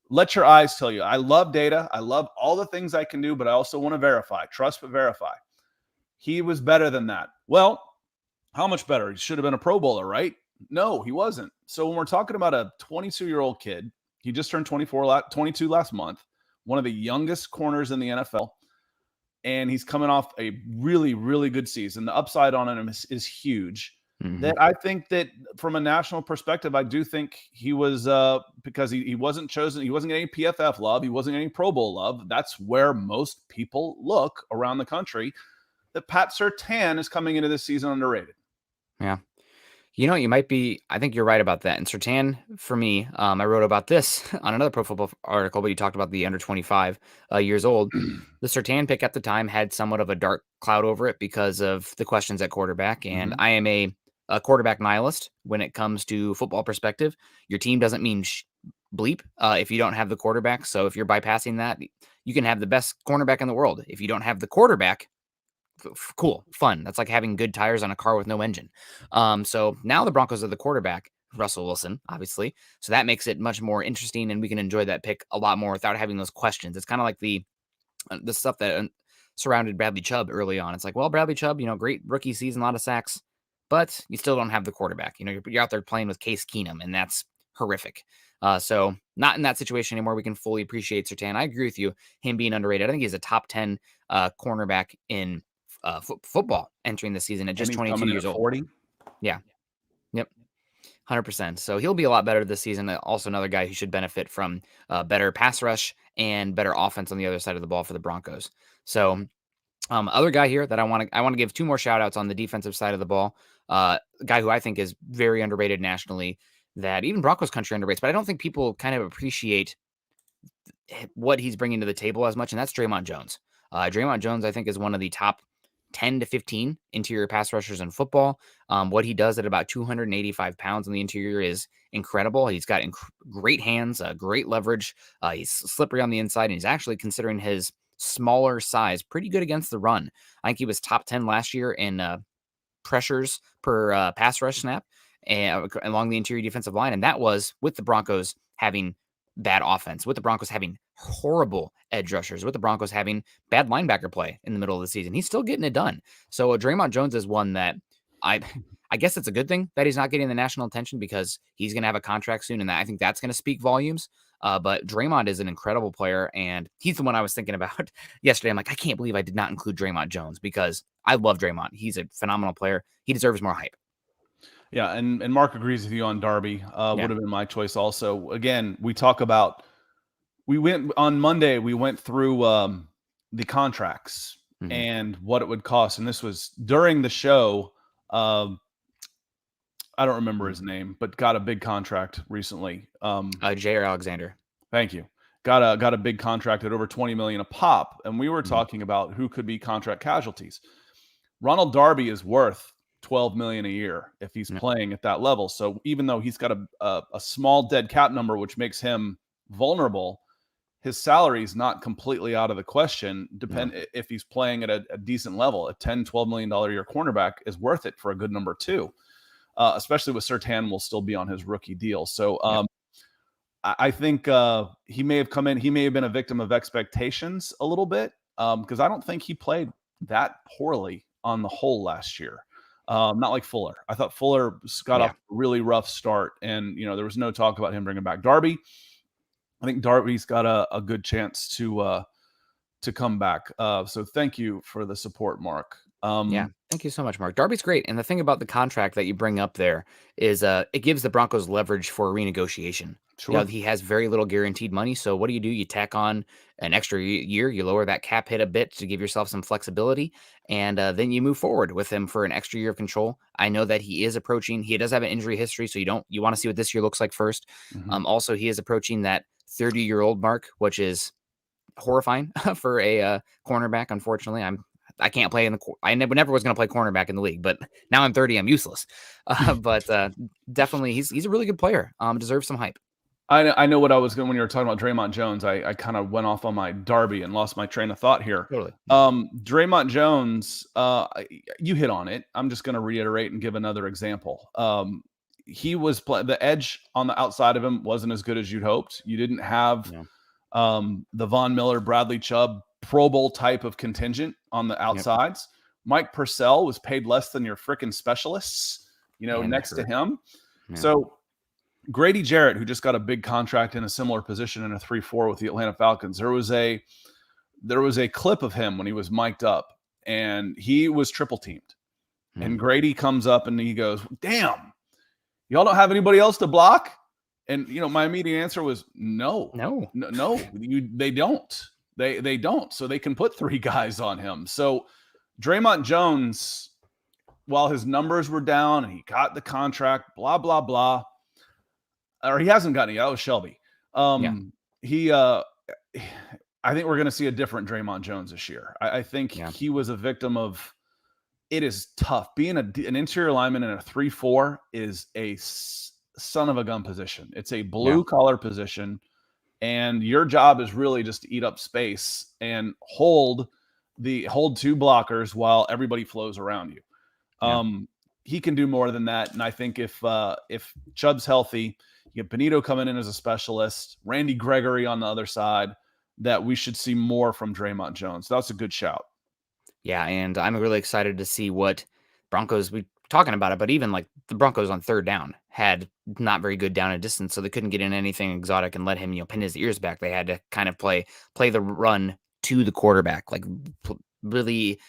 Let your eyes tell you. I love data. I love all the things I can do, but I also want to verify. Trust but verify. He was better than that. Well, how much better? He should have been a Pro Bowler, right? No, he wasn't. So when we're talking about a 22-year-old kid, he just turned 22 last month, one of the youngest corners in the NFL, and he's coming off a really, really good season. The upside on him is huge. That I think that from a national perspective, I do think he was because he wasn't chosen. He wasn't getting any PFF love. He wasn't getting Pro Bowl love. That's where most people look around the country. That Pat Surtain is coming into this season underrated. Yeah. You might be, I think you're right about that. And Surtain, for me, I wrote about this on another Pro Football article, but you talked about the under 25 years old. The Surtain pick at the time had somewhat of a dark cloud over it because of the questions at quarterback. And I am a quarterback nihilist when it comes to football perspective. Your team doesn't mean bleep if you don't have the quarterback. So if you're bypassing that, you can have the best cornerback in the world. If you don't have the quarterback, cool, fun. That's like having good tires on a car with no engine. So now the Broncos are the quarterback, Russell Wilson, obviously. So that makes it much more interesting, and we can enjoy that pick a lot more without having those questions. It's kind of like the stuff that surrounded Bradley Chubb early on. It's like, well, Bradley Chubb, great rookie season, a lot of sacks, but you still don't have the quarterback. You're out there playing with Case Keenum, and that's horrific. So not in that situation anymore. We can fully appreciate Surtain. I agree with you, him being underrated. I think he's a top 10 cornerback in football entering the season at just 22 years old. 40? Yeah. Yep. 100%. So he'll be a lot better this season. Also another guy who should benefit from better pass rush and better offense on the other side of the ball for the Broncos. So other guy here that I want to give two more shout outs on the defensive side of the ball. A guy who I think is very underrated nationally, that even Broncos country underrates, but I don't think people kind of appreciate what he's bringing to the table as much. And that's Draymond Jones. Draymond Jones, I think, is one of the top 10 to 15 interior pass rushers in football. What he does at about 285 pounds on the interior is incredible. He's got great hands, great leverage. He's slippery on the inside, and he's actually, considering his smaller size, pretty good against the run. I think he was top 10 last year in pressures per pass rush snap along the interior defensive line, and that was with the Broncos having bad offense, with the Broncos having horrible edge rushers, with the Broncos having bad linebacker play in the middle of the season. He's still getting it done. So Draymond Jones is one that I guess it's a good thing that he's not getting the national attention, because he's going to have a contract soon, and I think that's going to speak volumes. But Draymond is an incredible player, and he's the one I was thinking about yesterday. I'm like, I can't believe I did not include Draymond Jones, because I love Draymond. He's a phenomenal player. He deserves more hype. Yeah, and Mark agrees with you on Darby. Would have been my choice also. Again, we went on Monday, we went through the contracts and what it would cost. And this was during the show. I don't remember his name, but got a big contract recently. Jair Alexander. Thank you. Got a big contract at over $20 million a pop. And we were talking about who could be contract casualties. Ronald Darby is worth $12 million a year if he's playing at that level. So even though he's got a small dead cap number, which makes him vulnerable, his salary is not completely out of the question. If he's playing at a decent level. A $10-12 million a year cornerback is worth it for a good number two, especially with Surtain will still be on his rookie deal. So I think he may have come in. He may have been a victim of expectations a little bit, because I don't think he played that poorly on the whole last year. Not like Fuller. I thought Fuller got off a really rough start, and there was no talk about him bringing back Darby. I think Darby's got a good chance to come back. So thank you for the support, Mark. Thank you so much, Mark. Darby's great, and the thing about the contract that you bring up there is it gives the Broncos leverage for renegotiation. Sure. He has very little guaranteed money, so what do? You tack on an extra year, you lower that cap hit a bit to give yourself some flexibility, and then you move forward with him for an extra year of control. I know that he is approaching. He does have an injury history, so you want to see what this year looks like first. Also, he is approaching that 30-year-old mark, which is horrifying for a cornerback. Unfortunately, I can't play I never was going to play cornerback in the league, but now I'm 30, I'm useless. But definitely, he's a really good player. Deserves some hype. I know what I was going when you were talking about Draymond Jones. I kind of went off on my Darby and lost my train of thought here. Totally. Draymond Jones, you hit on it. I'm just going to reiterate and give another example. He was the edge on the outside of him wasn't as good as you'd hoped. You didn't have the Von Miller, Bradley Chubb, Pro Bowl type of contingent on the outsides. Yep. Mike Purcell was paid less than your freaking specialists, next to him. Yeah. So Grady Jarrett, who just got a big contract in a similar position in a 3-4 with the Atlanta Falcons, there was a clip of him when he was mic'd up and he was triple teamed. And Grady comes up and he goes, "Damn, y'all don't have anybody else to block?" And my immediate answer was no, they don't. They don't. So they can put 3 guys on him. So Draymond Jones, while his numbers were down and he got the contract, blah, blah, blah, or he hasn't gotten it. That was Shelby. I think we're going to see a different Draymond Jones this year. I think he was a victim of, it is tough. Being an interior lineman in a 3-4 is a son of a gun position. It's a blue collar position. And your job is really just to eat up space and hold 2 blockers while everybody flows around you. He can do more than that. And I think if Chubb's healthy, you get Benito coming in as a specialist, Randy Gregory on the other side, that we should see more from Draymond Jones. That's a good shout. Yeah, and I'm really excited to see what Broncos, we talking about it, but even like the Broncos on 3rd down had not very good down and distance, so they couldn't get in anything exotic and let him, pin his ears back. They had to kind of play the run to the quarterback, like really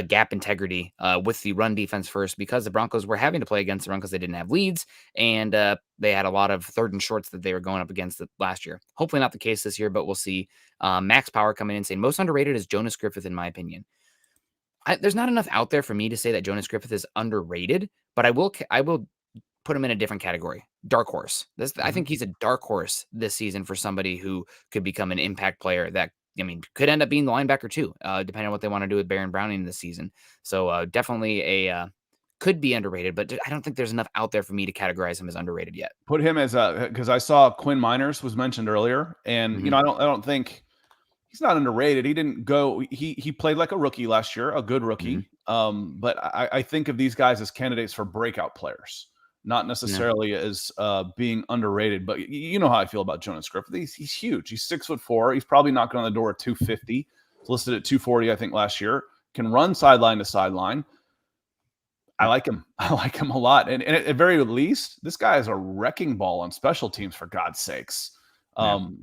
gap integrity with the run defense first, because the Broncos were having to play against the run because they didn't have leads, and they had a lot of 3rd and shorts that they were going up against last year. Hopefully not the case this year, but we'll see. Max Power coming in saying most underrated is Jonas Griffith, in my opinion. There's not enough out there for me to say that Jonas Griffith is underrated, but I will put him in a different category. Dark horse. I think he's a dark horse this season for somebody who could become an impact player that, could end up being the linebacker too, depending on what they want to do with Baron Browning this season. So definitely could be underrated, but I don't think there's enough out there for me to categorize him as underrated yet. Put him as because I saw Quinn Miners was mentioned earlier, and I don't think he's not underrated. He didn't go. He played like a rookie last year, a good rookie. But I think of these guys as candidates for breakout players, not necessarily as being underrated. But you know how I feel about Jonas Griffith. He's huge. He's 6'4". He's probably knocking on the door at 250. He's listed at 240, I think, last year. Can run sideline to sideline. I like him. I like him a lot. And at very least, this guy is a wrecking ball on special teams, for God's sakes.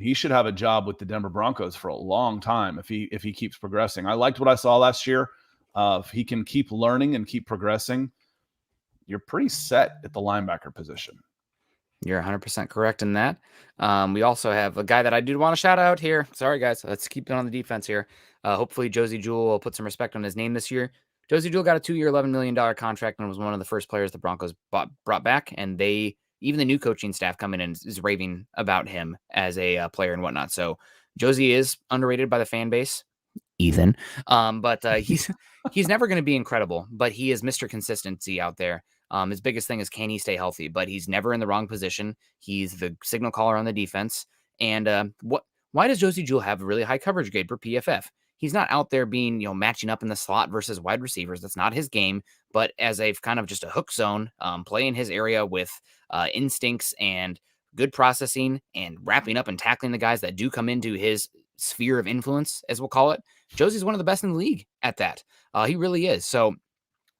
He should have a job with the Denver Broncos for a long time if he keeps progressing. I liked what I saw last year. If he can keep learning and keep progressing, you're pretty set at the linebacker position. You're 100% correct in that. We also have a guy that I do want to shout out here. Sorry, guys. Let's keep it on the defense here. Hopefully, Josie Jewell will put some respect on his name this year. Josie Jewell got a 2-year, $11 million contract and was one of the first players the Broncos brought back, and even the new coaching staff coming in is raving about him as a player and whatnot. So Josie is underrated by the fan base, Ethan. But he's never going to be incredible, but he is Mr. Consistency out there. His biggest thing is, can he stay healthy? But he's never in the wrong position. He's the signal caller on the defense. And why does Josie Jewell have a really high coverage grade for PFF? He's not out there being, matching up in the slot versus wide receivers. That's not his game. But as a kind of just a hook zone, play in his area with instincts and good processing and wrapping up and tackling the guys that do come into his sphere of influence, as we'll call it. Josie's one of the best in the league at that. He really is. So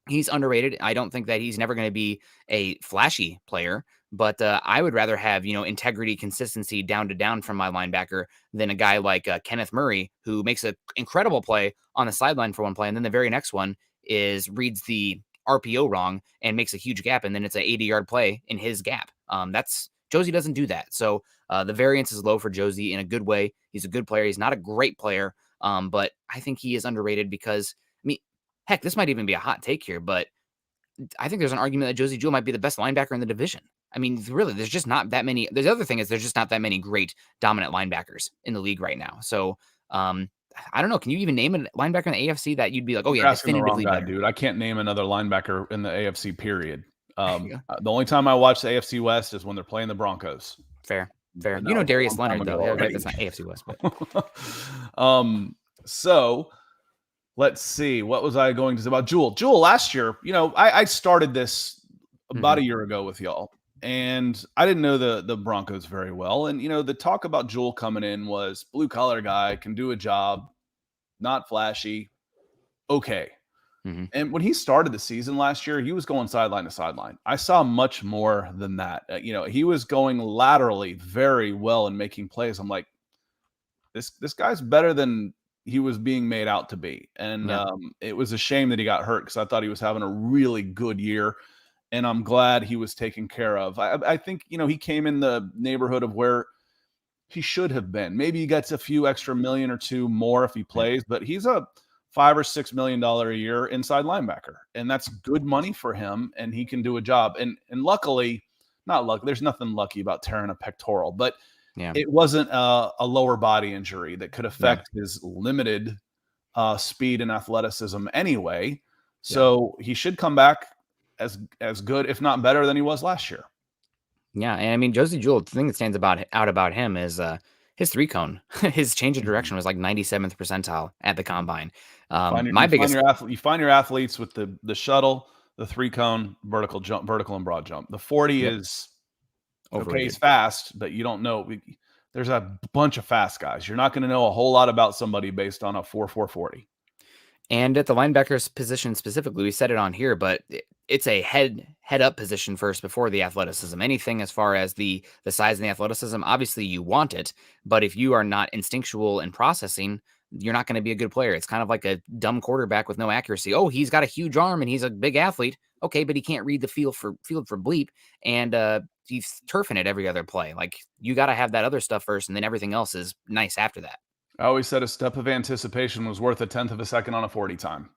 he's underrated. I don't think that he's never going to be a flashy player, but I would rather have, integrity, consistency down to down from my linebacker than a guy like Kenneth Murray, who makes an incredible play on the sideline for one play. And then the very next one reads the RPO wrong and makes a huge gap. And then it's an 80-yard play in his gap. Josie doesn't do that. So the variance is low for Josie in a good way. He's a good player. He's not a great player, but I think he is underrated because, heck, this might even be a hot take here, but I think there's an argument that Josie Jewell might be the best linebacker in the division. Really, there's just not that many. The other thing is there's just not that many great dominant linebackers in the league right now. So I don't know. Can you even name a linebacker in the AFC that you'd be like, oh You're yeah, asking the wrong definitively guy, better? dude. I can't name another linebacker in the AFC. Period. The only time I watch the AFC West is when they're playing the Broncos. Fair. And You know that was a Darius long time Leonard though. ago Yeah, already. that's not AFC West, but So let's see. What was I going to say about Jewell? Jewell last year, I started this about a year ago with y'all, and I didn't know the Broncos very well. And the talk about Jewell coming in was blue collar guy, can do a job, not flashy, okay. And when he started the season last year, he was going sideline to sideline. I saw much more than that. He was going laterally very well and making plays. I'm like, this guy's better than he was being made out to be. And it was a shame that he got hurt because I thought he was having a really good year. And I'm glad he was taken care of. I think, he came in the neighborhood of where he should have been. Maybe he gets a few extra million or two more if he plays, but he's a $5 or $6 million a year inside linebacker, and that's good money for him, and he can do a job. And luckily, not lucky, there's nothing lucky about tearing a pectoral, but it wasn't a lower body injury that could affect his limited speed and athleticism anyway. So he should come back as good, if not better, than he was last year. Yeah, and I mean Josie Jewell, the thing that stands out about him is his 3-cone. His change of direction was like 97th percentile at the combine. You find your athletes with the shuttle, the 3-cone, vertical jump, vertical and broad jump. The 40 is overrated. Okay, he's fast, but you don't know. There's a bunch of fast guys. You're not going to know a whole lot about somebody based on a 4.4 40. And at the linebacker's position specifically, we said it on here, but it's a head up position first before the athleticism. Anything as far as the size and the athleticism, obviously you want it, but if you are not instinctual in processing, you're not going to be a good player. It's kind of like a dumb quarterback with no accuracy. Oh, he's got a huge arm and he's a big athlete. Okay, but he can't read the field for bleep, and he's turfing it every other play. Like, you got to have that other stuff first, and then everything else is nice after that. I always said a step of anticipation was worth a 1/10 of a second on a 40 time.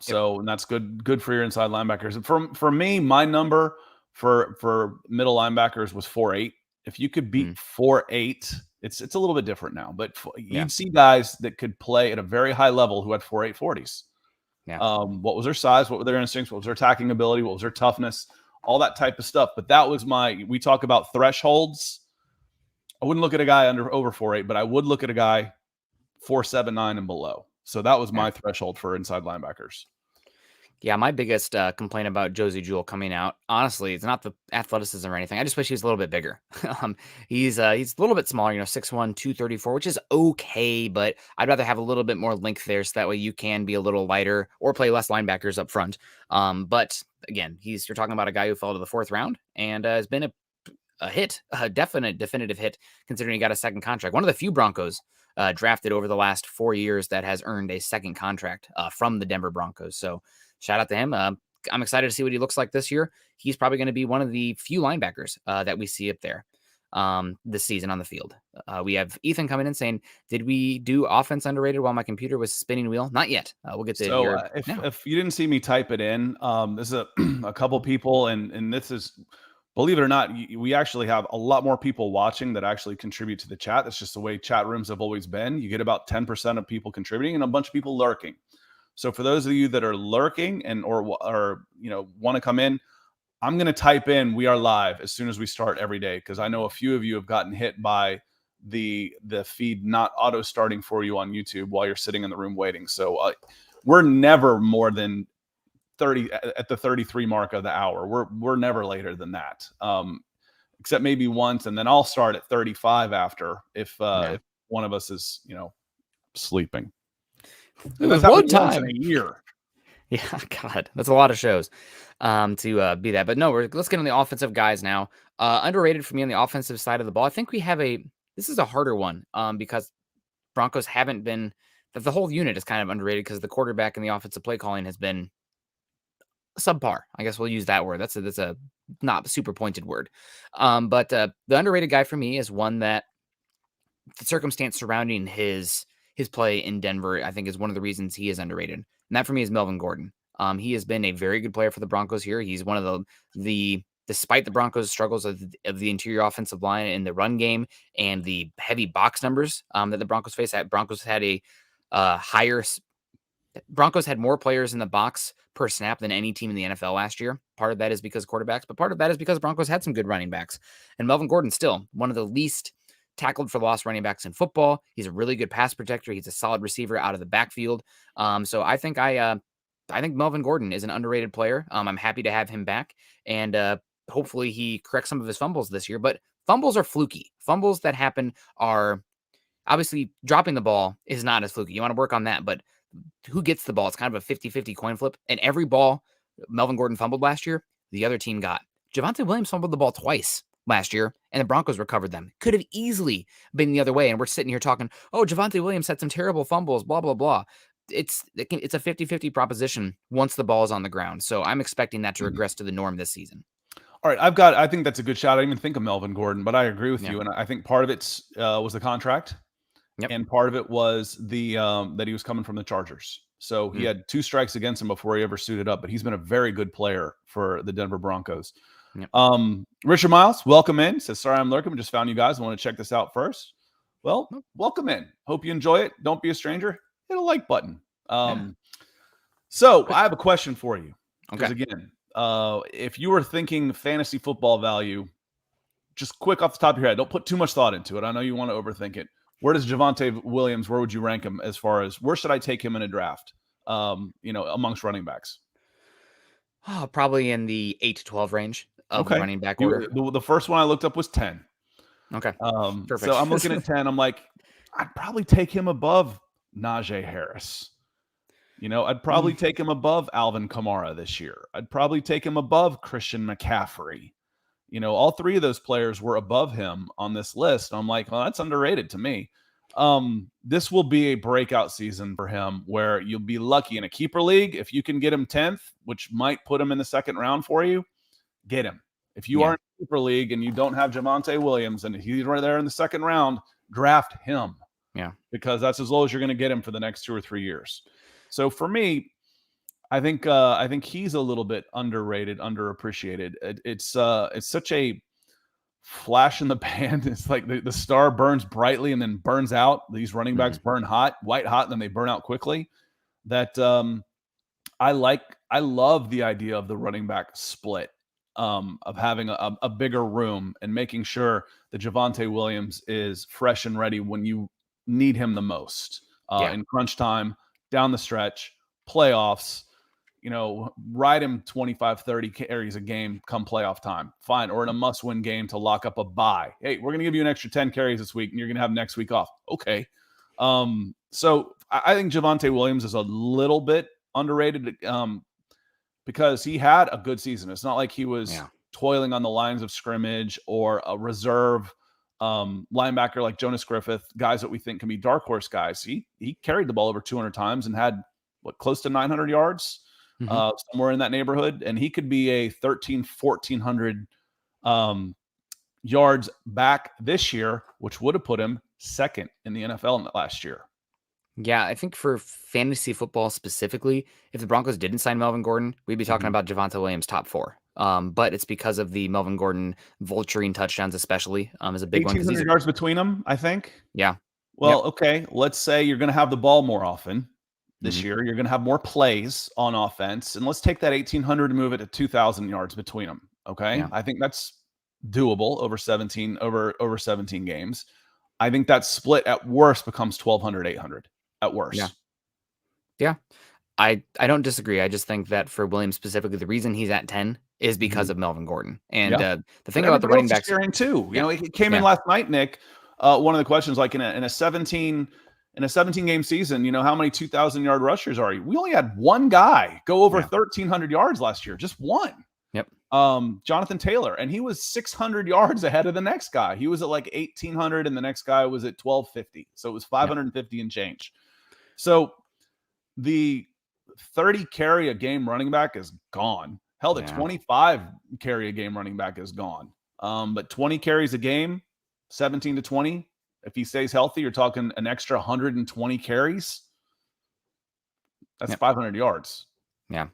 So and that's good for your inside linebackers. And for me, my number for middle linebackers was 4.8. If you could beat 4.8, it's a little bit different now, but you'd see guys that could play at a very high level who had 4.8 40s. What was their size? What were their instincts? What was their attacking ability? What was their toughness? All that type of stuff. But that was we talk about thresholds. I wouldn't look at a guy over 4.8, but I would look at a guy 4.79 and below. So that was my threshold for inside linebackers. Yeah, my biggest complaint about Josie Jewell coming out, honestly, it's not the athleticism or anything. I just wish he was a little bit bigger. He's a little bit smaller, 6'1", 234, which is okay, but I'd rather have a little bit more length there so that way you can be a little lighter or play less linebackers up front. But again, you're talking about a guy who fell to the 4th round and has been a hit, a definitive hit, considering he got a second contract. One of the few Broncos drafted over the last 4 years that has earned a second contract from the Denver Broncos. So shout out to him. I'm excited to see what he looks like this year. He's probably going to be one of the few linebackers that we see up there this season on the field. We have Ethan coming in saying, did we do offense underrated while my computer was spinning wheel? Not yet. We'll get to it here. If you didn't see me type it in, this is a couple people, and this is, believe it or not, we actually have a lot more people watching that actually contribute to the chat. That's just the way chat rooms have always been. You get about 10% of people contributing and a bunch of people lurking. So for those of you that are lurking or want to come in, I'm going to type in "we are live" as soon as we start every day, because I know a few of you have gotten hit by the feed not auto starting for you on YouTube while you're sitting in the room waiting. So we're never more than 30 at the 33 mark of the hour. We're never later than that, except maybe once, and then I'll start at 35 after if one of us is sleeping. That's one time once in a year. Yeah, God, that's a lot of shows to be that. But no, let's get on the offensive guys now. Underrated for me on the offensive side of the ball. I think we have this is a harder one because Broncos haven't been, that the whole unit is kind of underrated because the quarterback and the offensive play calling has been subpar. I guess we'll use that word. That's a not super pointed word. But the underrated guy for me is one that the circumstance surrounding his play in Denver, I think, is one of the reasons he is underrated. And that for me is Melvin Gordon. He has been a very good player for the Broncos here. He's one of the despite the Broncos' struggles of the interior offensive line in the run game and the heavy box numbers that the Broncos face, Broncos had a higher. Broncos had more players in the box per snap than any team in the NFL last year. Part of that is because quarterbacks, but part of that is because Broncos had some good running backs. And Melvin Gordon, still one of the least tackled for loss running backs in football. He's a really good pass protector. He's a solid receiver out of the backfield. So I think Melvin Gordon is an underrated player. I'm happy to have him back, and hopefully he corrects some of his fumbles this year. But fumbles are fluky. Fumbles that happen are obviously dropping the ball is not as fluky. You want to work on that, but who gets the ball? It's kind of a 50-50 coin flip. And every ball Melvin Gordon fumbled last year, the other team got. Javonte Williams fumbled the ball twice last year, and the Broncos recovered them. Could have easily been the other way. And we're sitting here talking, oh, Javonte Williams had some terrible fumbles, blah, blah, blah. It's a 50-50 proposition once the ball is on the ground. So I'm expecting that to regress to the norm this season. All right, I think that's a good shot. I didn't even think of Melvin Gordon, but I agree with you. And I think part of it was the contract. Yep. And part of it was the that he was coming from the Chargers. So he had 2 strikes against him before he ever suited up, but he's been a very good player for the Denver Broncos. Yep. Richard Miles, welcome in. Says, sorry I'm lurking. Just found you guys. I want to check this out first. Well, welcome in. Hope you enjoy it. Don't be a stranger. Hit a like button. So I have a question for you. Because again, if you were thinking fantasy football value, just quick off the top of your head, don't put too much thought into it. I know you want to overthink it. Where does Javonte Williams, where would you rank him as far as where should I take him in a draft? Amongst running backs? Probably in the 8 to 12 range of the running back order. The first one I looked up was 10. Okay. Perfect. So I'm looking at 10. I'm like, I'd probably take him above Najee Harris. I'd probably take him above Alvin Kamara this year. I'd probably take him above Christian McCaffrey. All 3 of those players were above him on this list. I'm like, well, that's underrated to me. This will be a breakout season for him where you'll be lucky in a keeper league. If you can get him 10th, which might put him in the second round for you, get him. If you are in a keeper league and you don't have Javonte Williams and he's right there in the second round, draft him. Yeah. Because that's as low as you're going to get him for the next 2 or 3 years. So for me, I think he's a little bit underrated, underappreciated. It's such a flash in the pan. It's like the star burns brightly and then burns out. These running backs burn white hot, and then they burn out quickly. That I love the idea of the running back split, of having a bigger room and making sure that Javonte Williams is fresh and ready when you need him the most in crunch time, down the stretch, playoffs. Ride him 25, 30 carries a game come playoff time. Fine. Or in a must-win game to lock up a bye. Hey, we're going to give you an extra 10 carries this week, and you're going to have next week off. Okay. So I think Javonte Williams is a little bit underrated because he had a good season. It's not like he was toiling on the lines of scrimmage or a reserve linebacker like Jonas Griffith, guys that we think can be dark horse guys. He carried the ball over 200 times and had, close to 900 yards? Somewhere in that neighborhood, and he could be a 1,400 yards back this year, which would have put him second in the NFL last year. Yeah, I think for fantasy football specifically, if the Broncos didn't sign Melvin Gordon, we'd be talking about Javonte Williams top 4. But it's because of the Melvin Gordon vulturing touchdowns, especially is a big one. 1,800 yards between them, I think. Yeah. Well, okay. Let's say you're going to have the ball more often. This year, you're going to have more plays on offense, and let's take that 1,800 and move it to 2,000 yards between them. Okay, yeah. I think that's doable over 17 games. I think that split at worst becomes 1,200, 800 at worst. Yeah. I don't disagree. I just think that for Williams specifically, the reason he's at 10 is because of Melvin Gordon. And the thing about the running backs, too. It came in last night, Nick. One of the questions, like in a 17 game season, how many 2,000 yard rushers are you? We only had one guy go over 1,300 yards last year, just one. Yep. Jonathan Taylor, and he was 600 yards ahead of the next guy. He was at like 1,800, and the next guy was at 1,250. So it was 550 and change. So the 30 carry a game running back is gone. Hell, the 25 carry a game running back is gone. But 20 carries a game, 17 to 20. If he stays healthy, you're talking an extra 120 carries. That's 500 yards. Yeah.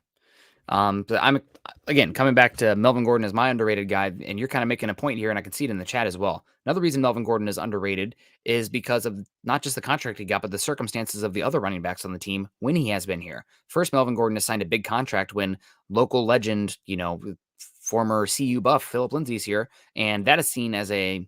But I'm again coming back to Melvin Gordon as my underrated guy, and you're kind of making a point here, and I can see it in the chat as well. Another reason Melvin Gordon is underrated is because of not just the contract he got, but the circumstances of the other running backs on the team when he has been here. First, Melvin Gordon has signed a big contract when local legend, former CU buff Philip Lindsay's here, and that is seen as a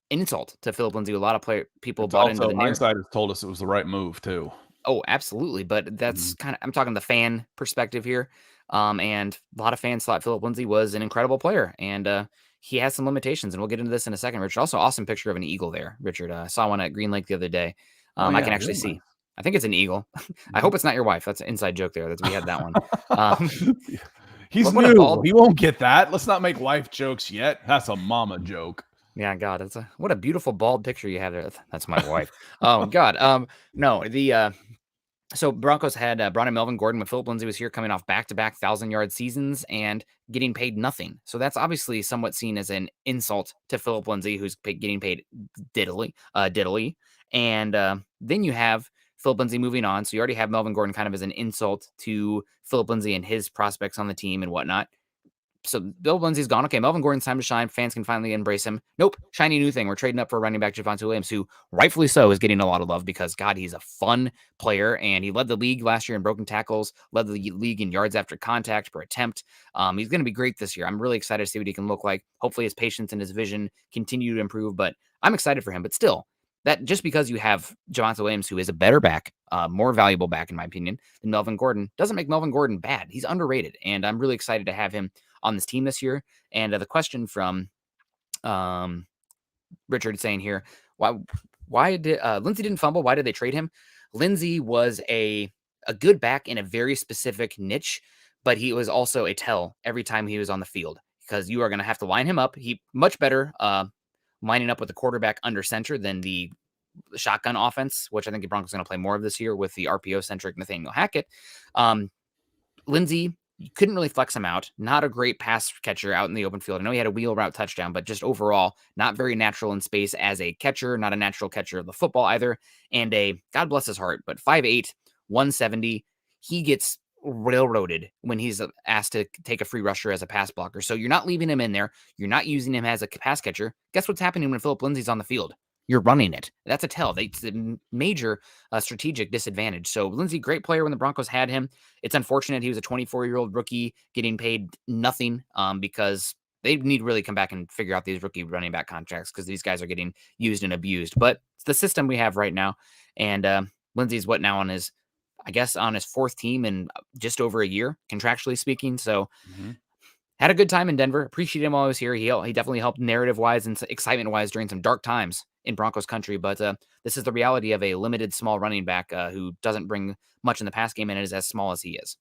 insult to Philip Lindsay. A lot of people bought into the narrative. Hindsight has told us it was the right move too. Oh, absolutely. But that's I'm talking the fan perspective here. And a lot of fans thought Philip Lindsay was an incredible player, and he has some limitations, and we'll get into this in a second, Richard. Also, awesome picture of an eagle there, Richard. I saw one at Green Lake the other day. I can actually see. I think it's an eagle. I hope it's not your wife. That's an inside joke there. We had that one. He's new. He won't get that. Let's not make wife jokes yet. That's a mama joke. Yeah, God, what a beautiful bald picture you have there. That's my wife. Oh God. No, so Broncos had brought in Melvin Gordon when Philip Lindsay was here, coming off back-to-back 1,000-yard seasons and getting paid nothing. So that's obviously somewhat seen as an insult to Philip Lindsay, who's getting paid diddly. And then you have Philip Lindsay moving on. So you already have Melvin Gordon kind of as an insult to Philip Lindsay and his prospects on the team and whatnot. So Bill Lindsay's gone. Okay, Melvin Gordon's time to shine. Fans can finally embrace him. Nope, shiny new thing. We're trading up for running back Javonte Williams, who rightfully so is getting a lot of love because, God, he's a fun player, and he led the league last year in broken tackles, led the league in yards after contact per attempt. He's going to be great this year. I'm really excited to see what he can look like. Hopefully his patience and his vision continue to improve, but I'm excited for him. But still, that just because you have Javonte Williams, who is a better back, more valuable back, in my opinion, than Melvin Gordon, doesn't make Melvin Gordon bad. He's underrated, and I'm really excited to have him on this team this year. And the question from Richard saying here, why did Lindsay didn't fumble? Why did they trade him? Lindsay was a good back in a very specific niche, but he was also a tell every time he was on the field because you are going to have to line him up. He much better lining up with the quarterback under center than the shotgun offense, which I think the Broncos are going to play more of this year with the RPO-centric Nathaniel Hackett. Lindsay, you couldn't really flex him out. Not a great pass catcher out in the open field. I know he had a wheel route touchdown, but just overall, not very natural in space as a catcher, not a natural catcher of the football either. And God bless his heart, but 5'8", 170, he gets railroaded when he's asked to take a free rusher as a pass blocker. So you're not leaving him in there. You're not using him as a pass catcher. Guess what's happening when Philip Lindsay's on the field? You're running it. That's a tell. It's a major strategic disadvantage. So Lindsay, great player when the Broncos had him. It's unfortunate he was a 24-year-old rookie getting paid nothing because they need to really come back and figure out these rookie running back contracts because these guys are getting used and abused. But it's the system we have right now. And Lindsay's on his fourth team in just over a year, contractually speaking. So had a good time in Denver. Appreciate him while I was here. He definitely helped narrative-wise and excitement-wise during some dark times in Broncos country, but this is the reality of a limited small running back who doesn't bring much in the pass game and is as small as he is.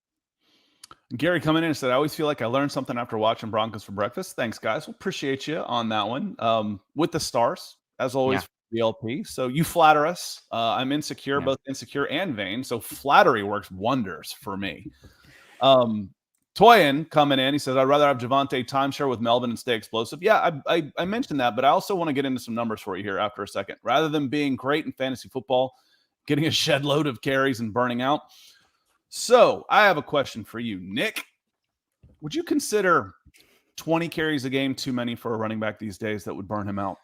Gary coming in and said, I always feel like I learned something after watching Broncos for breakfast. Thanks, guys. We'll appreciate you on that one. With the stars, as always, the LP. So you flatter us. I'm insecure, both insecure and vain. So flattery works wonders for me. Toyin coming in, he says, I'd rather have Javonte timeshare with Melvin and stay explosive. Yeah, I mentioned that, but I also want to get into some numbers for you here after a second. Rather than being great in fantasy football, getting a shed load of carries and burning out. So I have a question for you, Nick. Would you consider 20 carries a game too many for a running back these days that would burn him out?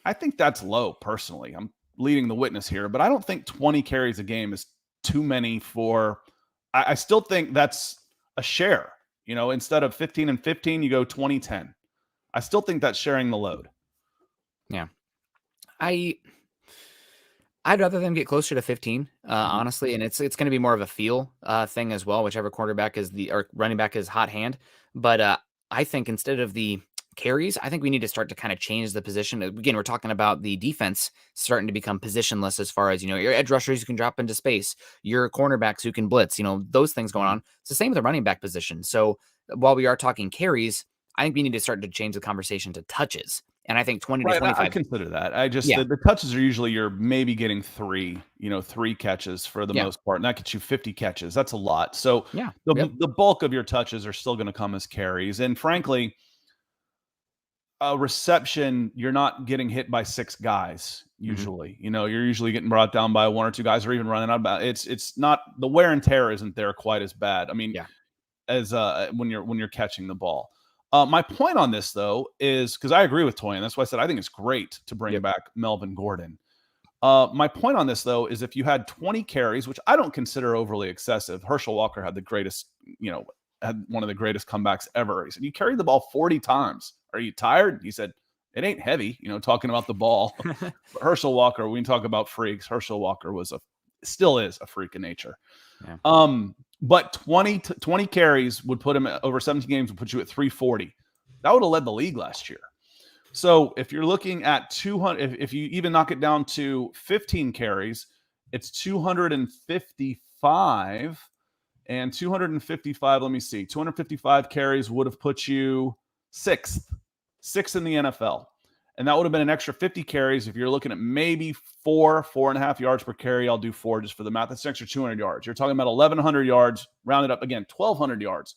I think that's low, personally. I'm leading the witness here, but I don't think 20 carries a game is too many for... I still think that's a share. Instead of 15 and 15, you go 20-10. I still think that's sharing the load. Yeah. I'd rather them get closer to 15, honestly, and it's going to be more of a feel thing as well, whichever quarterback is or running back is hot hand. But I think instead of the carries, I think we need to start to kind of change the position. Again, we're talking about the defense starting to become positionless as far as, your edge rushers who can drop into space, your cornerbacks who can blitz, those things going on. It's the same with the running back position. So while we are talking carries, I think we need to start to change the conversation to touches. And I think 20 to 25. I consider that. The touches are usually you're maybe getting three catches for the most part. And that gets you 50 catches. That's a lot. So the bulk of your touches are still going to come as carries. And frankly, a reception, you're not getting hit by 6 guys usually. You're usually getting brought down by 1 or 2 guys or even running out. It's not, the wear and tear isn't there quite as bad. I mean, as when you're catching the ball. My point on this, though, is because I agree with Toyin. That's why I said I think it's great to bring back Melvin Gordon. My point on this, though, is if you had 20 carries, which I don't consider overly excessive. Herschel Walker had the greatest, had one of the greatest comebacks ever. He said, "You carried the ball 40 times. Are you tired?" He said, "It ain't heavy," talking about the ball. But Herschel Walker, when we talk about freaks, Herschel Walker still is a freak of nature. Yeah. But 20 carries would put him over 17 games, would put you at 340. That would have led the league last year. So if you're looking at 200, if you even knock it down to 15 carries, it's 255. And 255, let me see, 255 carries would have put you sixth in the NFL. And that would have been an extra 50 carries. If you're looking at maybe 4.5 yards per carry, I'll do 4 just for the math. That's an extra 200 yards. You're talking about 1,100 yards, rounded up again, 1,200 yards.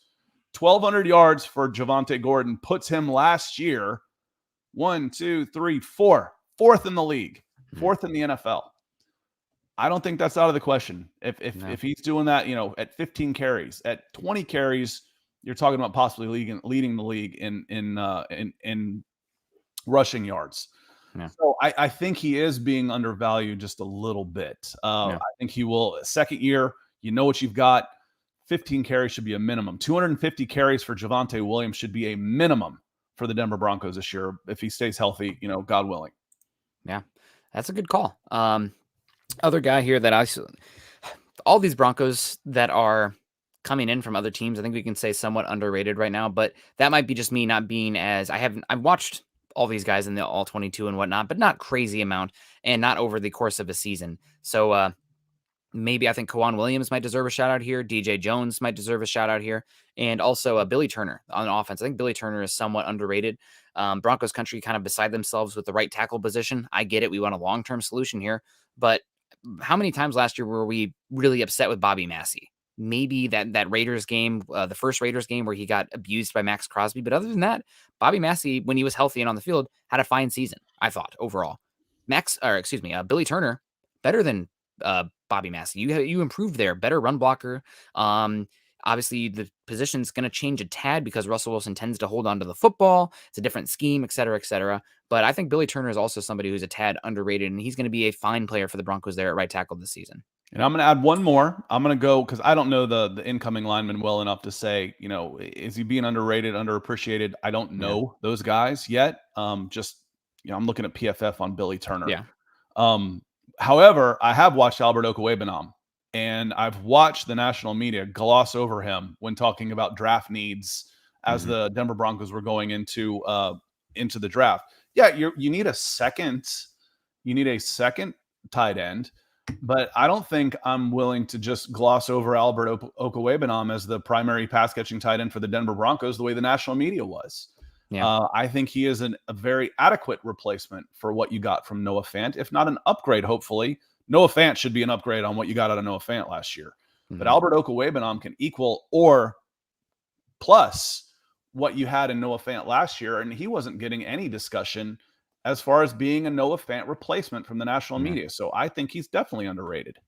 1,200 yards for Javonte Gordon puts him last year, 4th in the league, 4th in the NFL. I don't think that's out of the question. If he's doing that, at 15 carries, at 20 carries, you're talking about possibly leading the league in rushing yards. Yeah. So I think he is being undervalued just a little bit. I think he will. Second year, what you've got. 15 carries should be a minimum. 250 carries for Javonte Williams should be a minimum for the Denver Broncos this year if he stays healthy, God willing. Yeah, that's a good call. Other guy here that all these Broncos that are coming in from other teams, I think we can say somewhat underrated right now, but that might be just me not being I've watched all these guys in the all 22 and whatnot, but not crazy amount and not over the course of a season. So maybe I think Kwan Williams might deserve a shout out here. DJ Jones might deserve a shout out here. And also Billy Turner on offense. I think Billy Turner is somewhat underrated. Broncos country kind of beside themselves with the right tackle position. I get it. We want a long-term solution here, but how many times last year were we really upset with Bobby Massey? Maybe that Raiders game, the first Raiders game where he got abused by Max Crosby. But other than that, Bobby Massey, when he was healthy and on the field, had a fine season, I thought, overall. Billy Turner, better than Bobby Massey. You improved there, better run blocker. Obviously, the position's going to change a tad because Russell Wilson tends to hold on to the football. It's a different scheme, et cetera, et cetera. But I think Billy Turner is also somebody who's a tad underrated, and he's going to be a fine player for the Broncos there at right tackle this season. And I'm going to add one more. I'm going to go because I don't know the incoming lineman well enough to say, is he being underrated, underappreciated? I don't know those guys yet. I'm looking at PFF on Billy Turner. Yeah. However, I have watched Albert Okwuegbunam, and I've watched the national media gloss over him when talking about draft needs as the Denver Broncos were going into the draft. Yeah, you need a second tight end, but I don't think I'm willing to just gloss over Albert Okwuegbunam as the primary pass catching tight end for the Denver Broncos the way the national media was. Yeah. I think he is a very adequate replacement for what you got from Noah Fant, if not an upgrade, hopefully. Noah Fant should be an upgrade on what you got out of Noah Fant last year. But Albert Okwuegbunam can equal or plus what you had in Noah Fant last year, and he wasn't getting any discussion as far as being a Noah Fant replacement from the national media. So I think he's definitely underrated.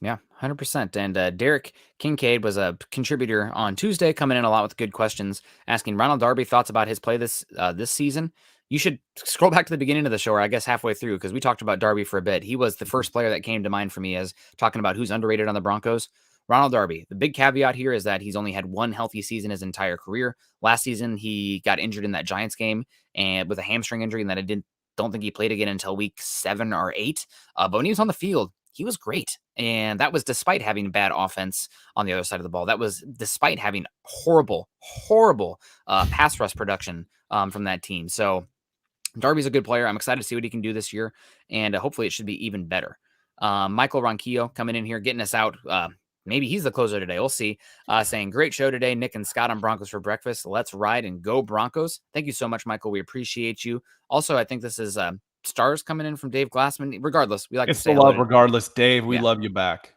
Yeah, 100%. And Derek Kincaid was a contributor on Tuesday, coming in a lot with good questions, asking Ronald Darby thoughts about his play this season. You should scroll back to the beginning of the show, or I guess halfway through, because we talked about Darby for a bit. He was the first player that came to mind for me as talking about who's underrated on the Broncos. Ronald Darby. The big caveat here is that he's only had one healthy season his entire career. Last season, he got injured in that Giants game and with a hamstring injury, and then I don't think he played again until week 7 or 8. But when he was on the field, he was great. And that was despite having bad offense on the other side of the ball. That was despite having horrible pass rush production from that team. So Darby's a good player. I'm excited to see what he can do this year. And hopefully it should be even better. Michael Ronquillo coming in here, getting us out. Maybe he's the closer today. We'll see. Saying, great show today. Nick and Scott on Broncos for breakfast. Let's ride and go Broncos. Thank you so much, Michael. We appreciate you. Also, I think this is stars coming in from Dave Glassman. Regardless, we like it's to say the love. Regardless, Dave, we love you back.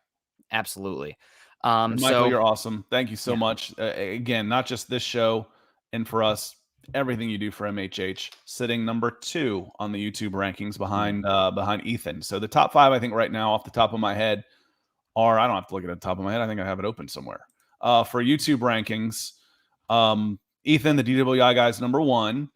Absolutely. Michael, you're awesome. Thank you so much. Again, not just this show, and for us, everything you do for MHH. Sitting number 2 on the YouTube rankings behind Ethan. So the top 5, I think, right now, off the top of my head, are I don't have to look at the top of my head. I think I have it open somewhere. for YouTube rankings. Ethan, the DWI guy, is number 1.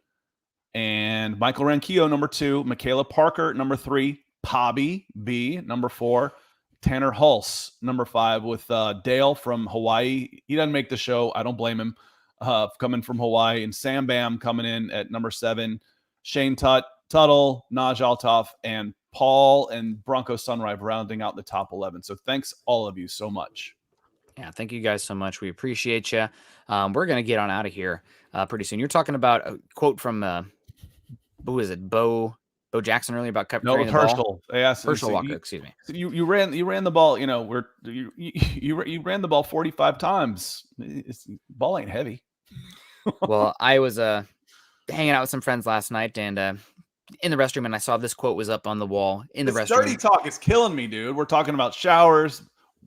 And Michael Ranquillo, number 2. Michaela Parker, number 3. Pobby B, number 4. Tanner Hulse, number 5, with Dale from Hawaii. He doesn't make the show. I don't blame him. Coming from Hawaii. And Sam Bam coming in at number 7. Shane Tuttle, Naj Altaf, and Paul and Bronco Sunrise rounding out the top 11. So thanks all of you so much. Yeah, thank you guys so much. We appreciate you. We're going to get on out of here pretty soon. You're talking about a quote from, who is it? Bo Jackson earlier about carrying the ball. Yes, Herschel Walker, excuse me. So you ran the ball. You ran the ball 45 times. Ball ain't heavy. Well, I was hanging out with some friends last night and in the restroom, and I saw this quote was up on the wall in the restroom. Dirty talk is killing me, dude. We're talking about showers,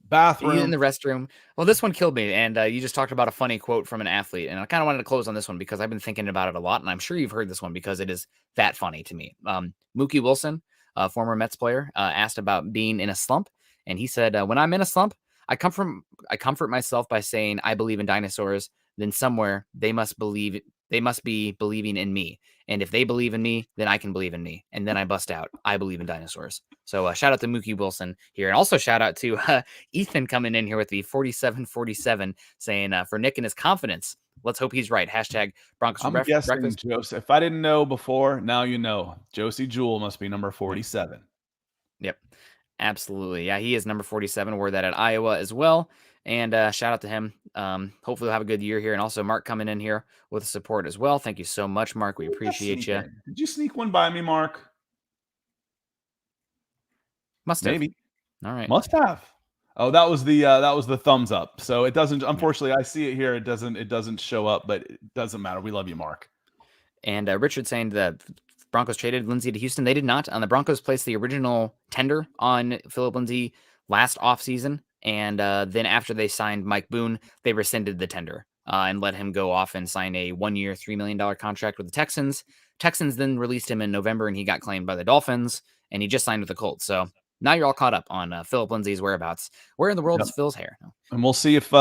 bathroom. In the restroom. Well, this one killed me, and you just talked about a funny quote from an athlete, and I kind of wanted to close on this one because I've been thinking about it a lot, and I'm sure you've heard this one because it is that funny to me. Mookie Wilson, a former Mets player, asked about being in a slump, and he said, when I'm in a slump, I comfort myself by saying I believe in dinosaurs. Then somewhere they must be believing in me. And if they believe in me, then I can believe in me. And then I bust out, I believe in dinosaurs. So shout out to Mookie Wilson here. And also shout out to Ethan coming in here with the 4747 saying for Nick and his confidence. Let's hope he's right. Hashtag Broncos I'm guessing, breakfast. Joseph. If I didn't know before, now you know. Josie Jewell must be number 47. Yep. Absolutely. Yeah, he is number 47. Wore that at Iowa as well. And shout out to him. Hopefully we'll have a good year here. And also Mark coming in here with support as well. Thank you so much, Mark. We appreciate you. Did you sneak one by me, Mark? Must have. Maybe. All right. Must have. Oh, that was the thumbs up. So it doesn't, unfortunately, I see it here. It doesn't show up, but it doesn't matter. We love you, Mark. And Richard saying that Broncos traded Lindsay to Houston. They did not. The Broncos placed the original tender on Philip Lindsay last offseason. And then after they signed Mike Boone, they rescinded the tender and let him go off and sign a 1-year, $3 million contract with the Texans. Texans then released him in November, and he got claimed by the Dolphins, and he just signed with the Colts. So now you're all caught up on Philip Lindsay's whereabouts. Where in the world is Phil's hair? And we'll see if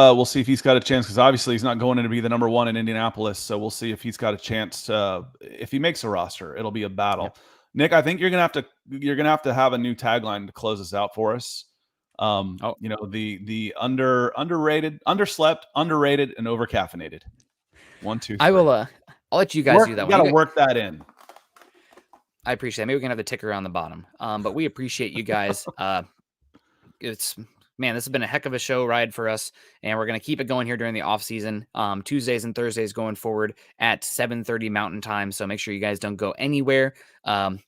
he's got a chance, because obviously he's not going in to be the number 1 in Indianapolis. So we'll see if he's got a chance to, if he makes a roster. It'll be a battle. Yep. Nick, I think you're gonna have to have a new tagline to close us out for us. The underrated, underslept, underrated, and overcaffeinated. 1, 2, 3. I will. I'll let you guys do that. You got to work that in. I appreciate it. Maybe we can have the ticker on the bottom. But we appreciate you guys. This has been a heck of a show ride for us, and we're going to keep it going here during the off season. Tuesdays and Thursdays going forward at 7:30 Mountain Time. So make sure you guys don't go anywhere.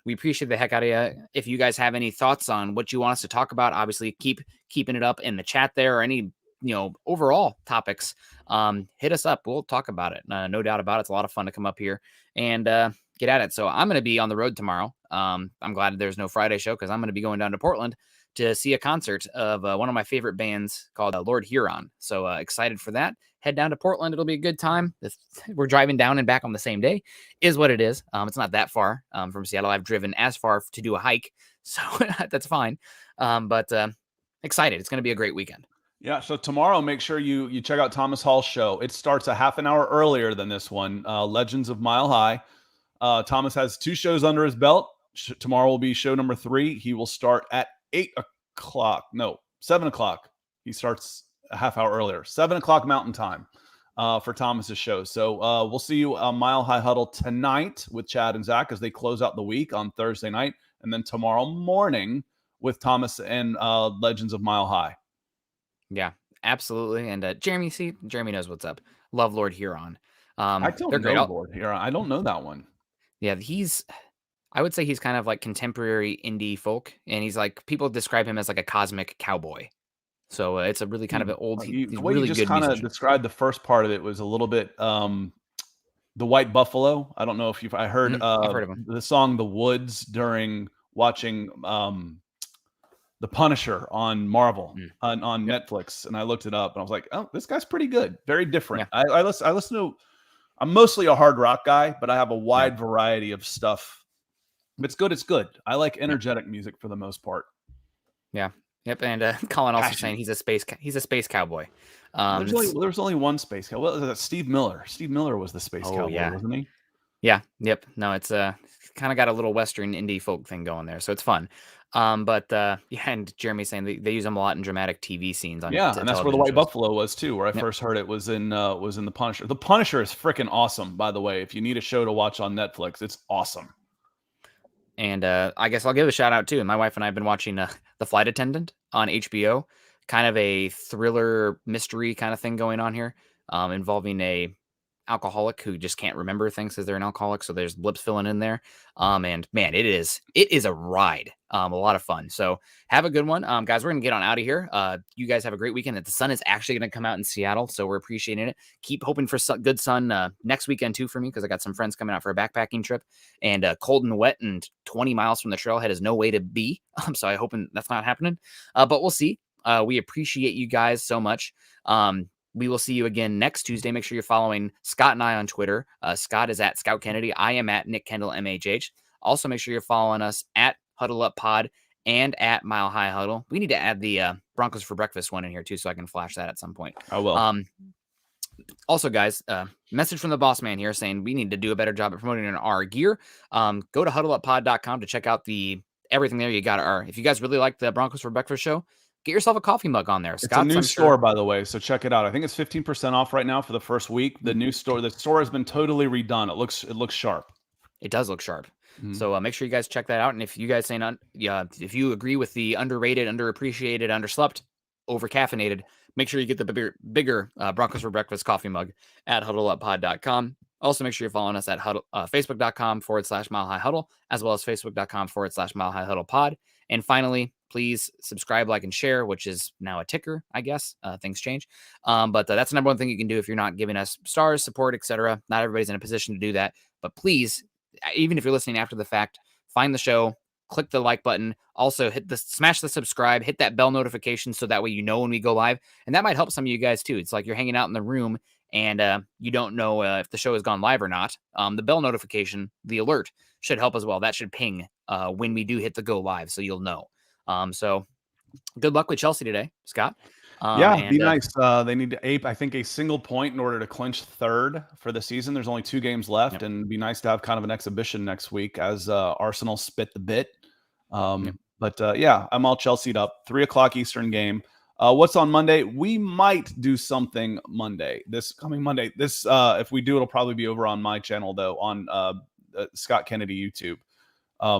We appreciate the heck out of you. If you guys have any thoughts on what you want us to talk about, obviously keep keeping it up in the chat there, or any overall topics. Hit us up. We'll talk about it. No doubt about it. It's a lot of fun to come up here and get at it. So I'm going to be on the road tomorrow. I'm glad there's no Friday show, because I'm going to be going down to Portland to see a concert of one of my favorite bands called Lord Huron. So excited for that. Head down to Portland. It'll be a good time. We're driving down and back on the same day, is what it is. It's not that far from Seattle. I've driven as far to do a hike, so that's fine. But excited. It's going to be a great weekend. Yeah, so tomorrow, make sure you check out Thomas Hall's show. It starts a half an hour earlier than this one, Legends of Mile High. Thomas has 2 shows under his belt. Tomorrow will be show number 3. He will start at 7 o'clock. He starts a half hour earlier, 7 o'clock Mountain Time for Thomas's show. So we'll see you on Mile High Huddle tonight with Chad and Zach as they close out the week on Thursday night, and then tomorrow morning with Thomas and Legends of Mile High. Yeah, absolutely. And Jeremy knows what's up. Love Lord Huron. I don't know Lord Huron. I don't know that one. Yeah, I would say he's kind of like contemporary indie folk, and he's like, people describe him as like a cosmic cowboy. So it's a really kind of an old, the way really you just kind of described the first part of it was a little bit the White Buffalo. I don't know if I heard I've heard of him. The song "The Woods" during watching The Punisher on Marvel on Netflix, and I looked it up and I was like, oh, this guy's pretty good, very different. Yeah. I listen to. I'm mostly a hard rock guy, but I have a wide variety of stuff. If it's good, it's good. I like energetic music for the most part. Yeah. Yep, and Colin also saying he's a space cowboy. There's only one space cowboy. What was that? Steve Miller. Steve Miller was the space cowboy, wasn't he? Yeah. Yep. No, it's kind of got a little Western indie folk thing going there, so it's fun. Yeah, and Jeremy saying they use them a lot in dramatic TV scenes on and that's where the White Buffalo was too, where I first heard it was in The Punisher. The Punisher is freaking awesome, by the way. If you need a show to watch on Netflix, it's awesome. And I guess I'll give a shout out too. My wife and I have been watching The Flight Attendant on HBO, kind of a thriller mystery kind of thing going on here, involving a alcoholic who just can't remember things because they're an alcoholic. So there's blips filling in there. And man, it is a ride. A lot of fun. So have a good one. Guys, we're going to get on out of here. You guys have a great weekend. The sun is actually going to come out in Seattle. So we're appreciating it. Keep hoping for good sun next weekend too for me, because I got some friends coming out for a backpacking trip, and cold and wet and 20 miles from the trailhead is no way to be. So I hope that's not happening. But we'll see. We appreciate you guys so much. We will see you again next Tuesday. Make sure you're following Scott and I on Twitter. Scott is at Scout Kennedy. I am at Nick Kendell MHH. Also, make sure you're following us at Huddle Up Pod and at Mile High Huddle. We need to add the Broncos for Breakfast one in here too, so I can flash that at some point. I will. Also, guys, message from the boss man here saying we need to do a better job at promoting our gear. Go to huddleuppod.com to check out everything there. You got if you guys really like the Broncos for Breakfast show, get yourself a coffee mug on there. It's a new store, by the way, so check it out. I think it's 15% off right now for the first week. The store has been totally redone. It looks sharp. It does look sharp. Mm-hmm. So make sure you guys check that out. And if you guys saying, if you agree with the underrated, underappreciated, underslept, overcaffeinated, make sure you get the bigger Broncos for Breakfast coffee mug at huddleuppod.com. Also, make sure you're following us at facebook.com/Mile High Huddle, as well as facebook.com/Mile High Huddle Pod. And finally, please subscribe, like, and share, which is now a ticker, I guess. Things change. But that's the number one thing you can do if you're not giving us stars, support, etc. Not everybody's in a position to do that. But please, even if you're listening after the fact, find the show, click the like button. Also, smash the subscribe, hit that bell notification so that way you know when we go live. And that might help some of you guys too. It's like you're hanging out in the room and you don't know if the show has gone live or not. The bell notification, the alert, should help as well. That should ping when we do hit the go live, so you'll know. So good luck with Chelsea today, Scott. Be nice. They need to ape, I think, a single point in order to clinch third for the season. There's only 2 games left, and it'd be nice to have kind of an exhibition next week as Arsenal spit the bit. But I'm all Chelsea'd up. 3:00 Eastern game. What's on Monday? We might do something Monday. This coming Monday. This if we do, it'll probably be over on my channel though, on Scott Kennedy YouTube.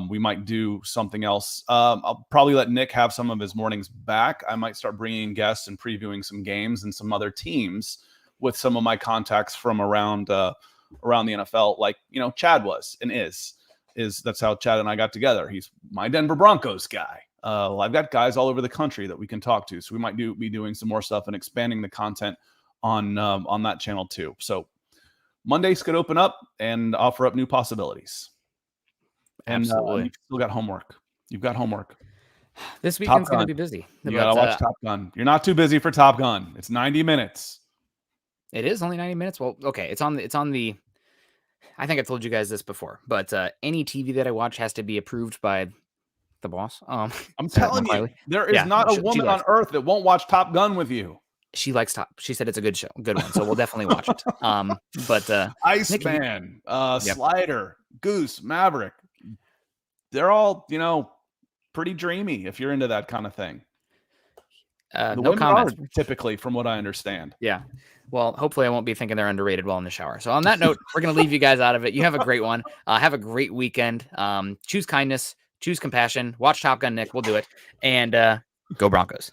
We might do something else. I'll probably let Nick have some of his mornings back. I might start bringing guests and previewing some games and some other teams with some of my contacts from around the NFL, like Chad was and is. That's how Chad and I got together. He's my Denver Broncos guy. I've got guys all over the country that we can talk to, so we might be doing some more stuff and expanding the content on that channel too. So Mondays could open up and offer up new possibilities. And you've still got homework. You've got homework. This weekend's going to be busy. You got to watch Top Gun. You're not too busy for Top Gun. It's 90 minutes. It is only 90 minutes. Well, okay. It's on the. I think I told you guys this before, but any TV that I watch has to be approved by the boss. I'm telling you, there is not a woman on earth that won't watch Top Gun with you. She likes Top. She said it's a good show, good one. So we'll definitely watch it. But Iceman, Slider, Goose, Maverick. They're all, pretty dreamy if you're into that kind of thing. No comments. Typically, from what I understand. Yeah. Well, hopefully I won't be thinking they're underrated while in the shower. So on that note, we're going to leave you guys out of it. You have a great one. Have a great weekend. Choose kindness, choose compassion, watch Top Gun, Nick. We'll do it. And go Broncos.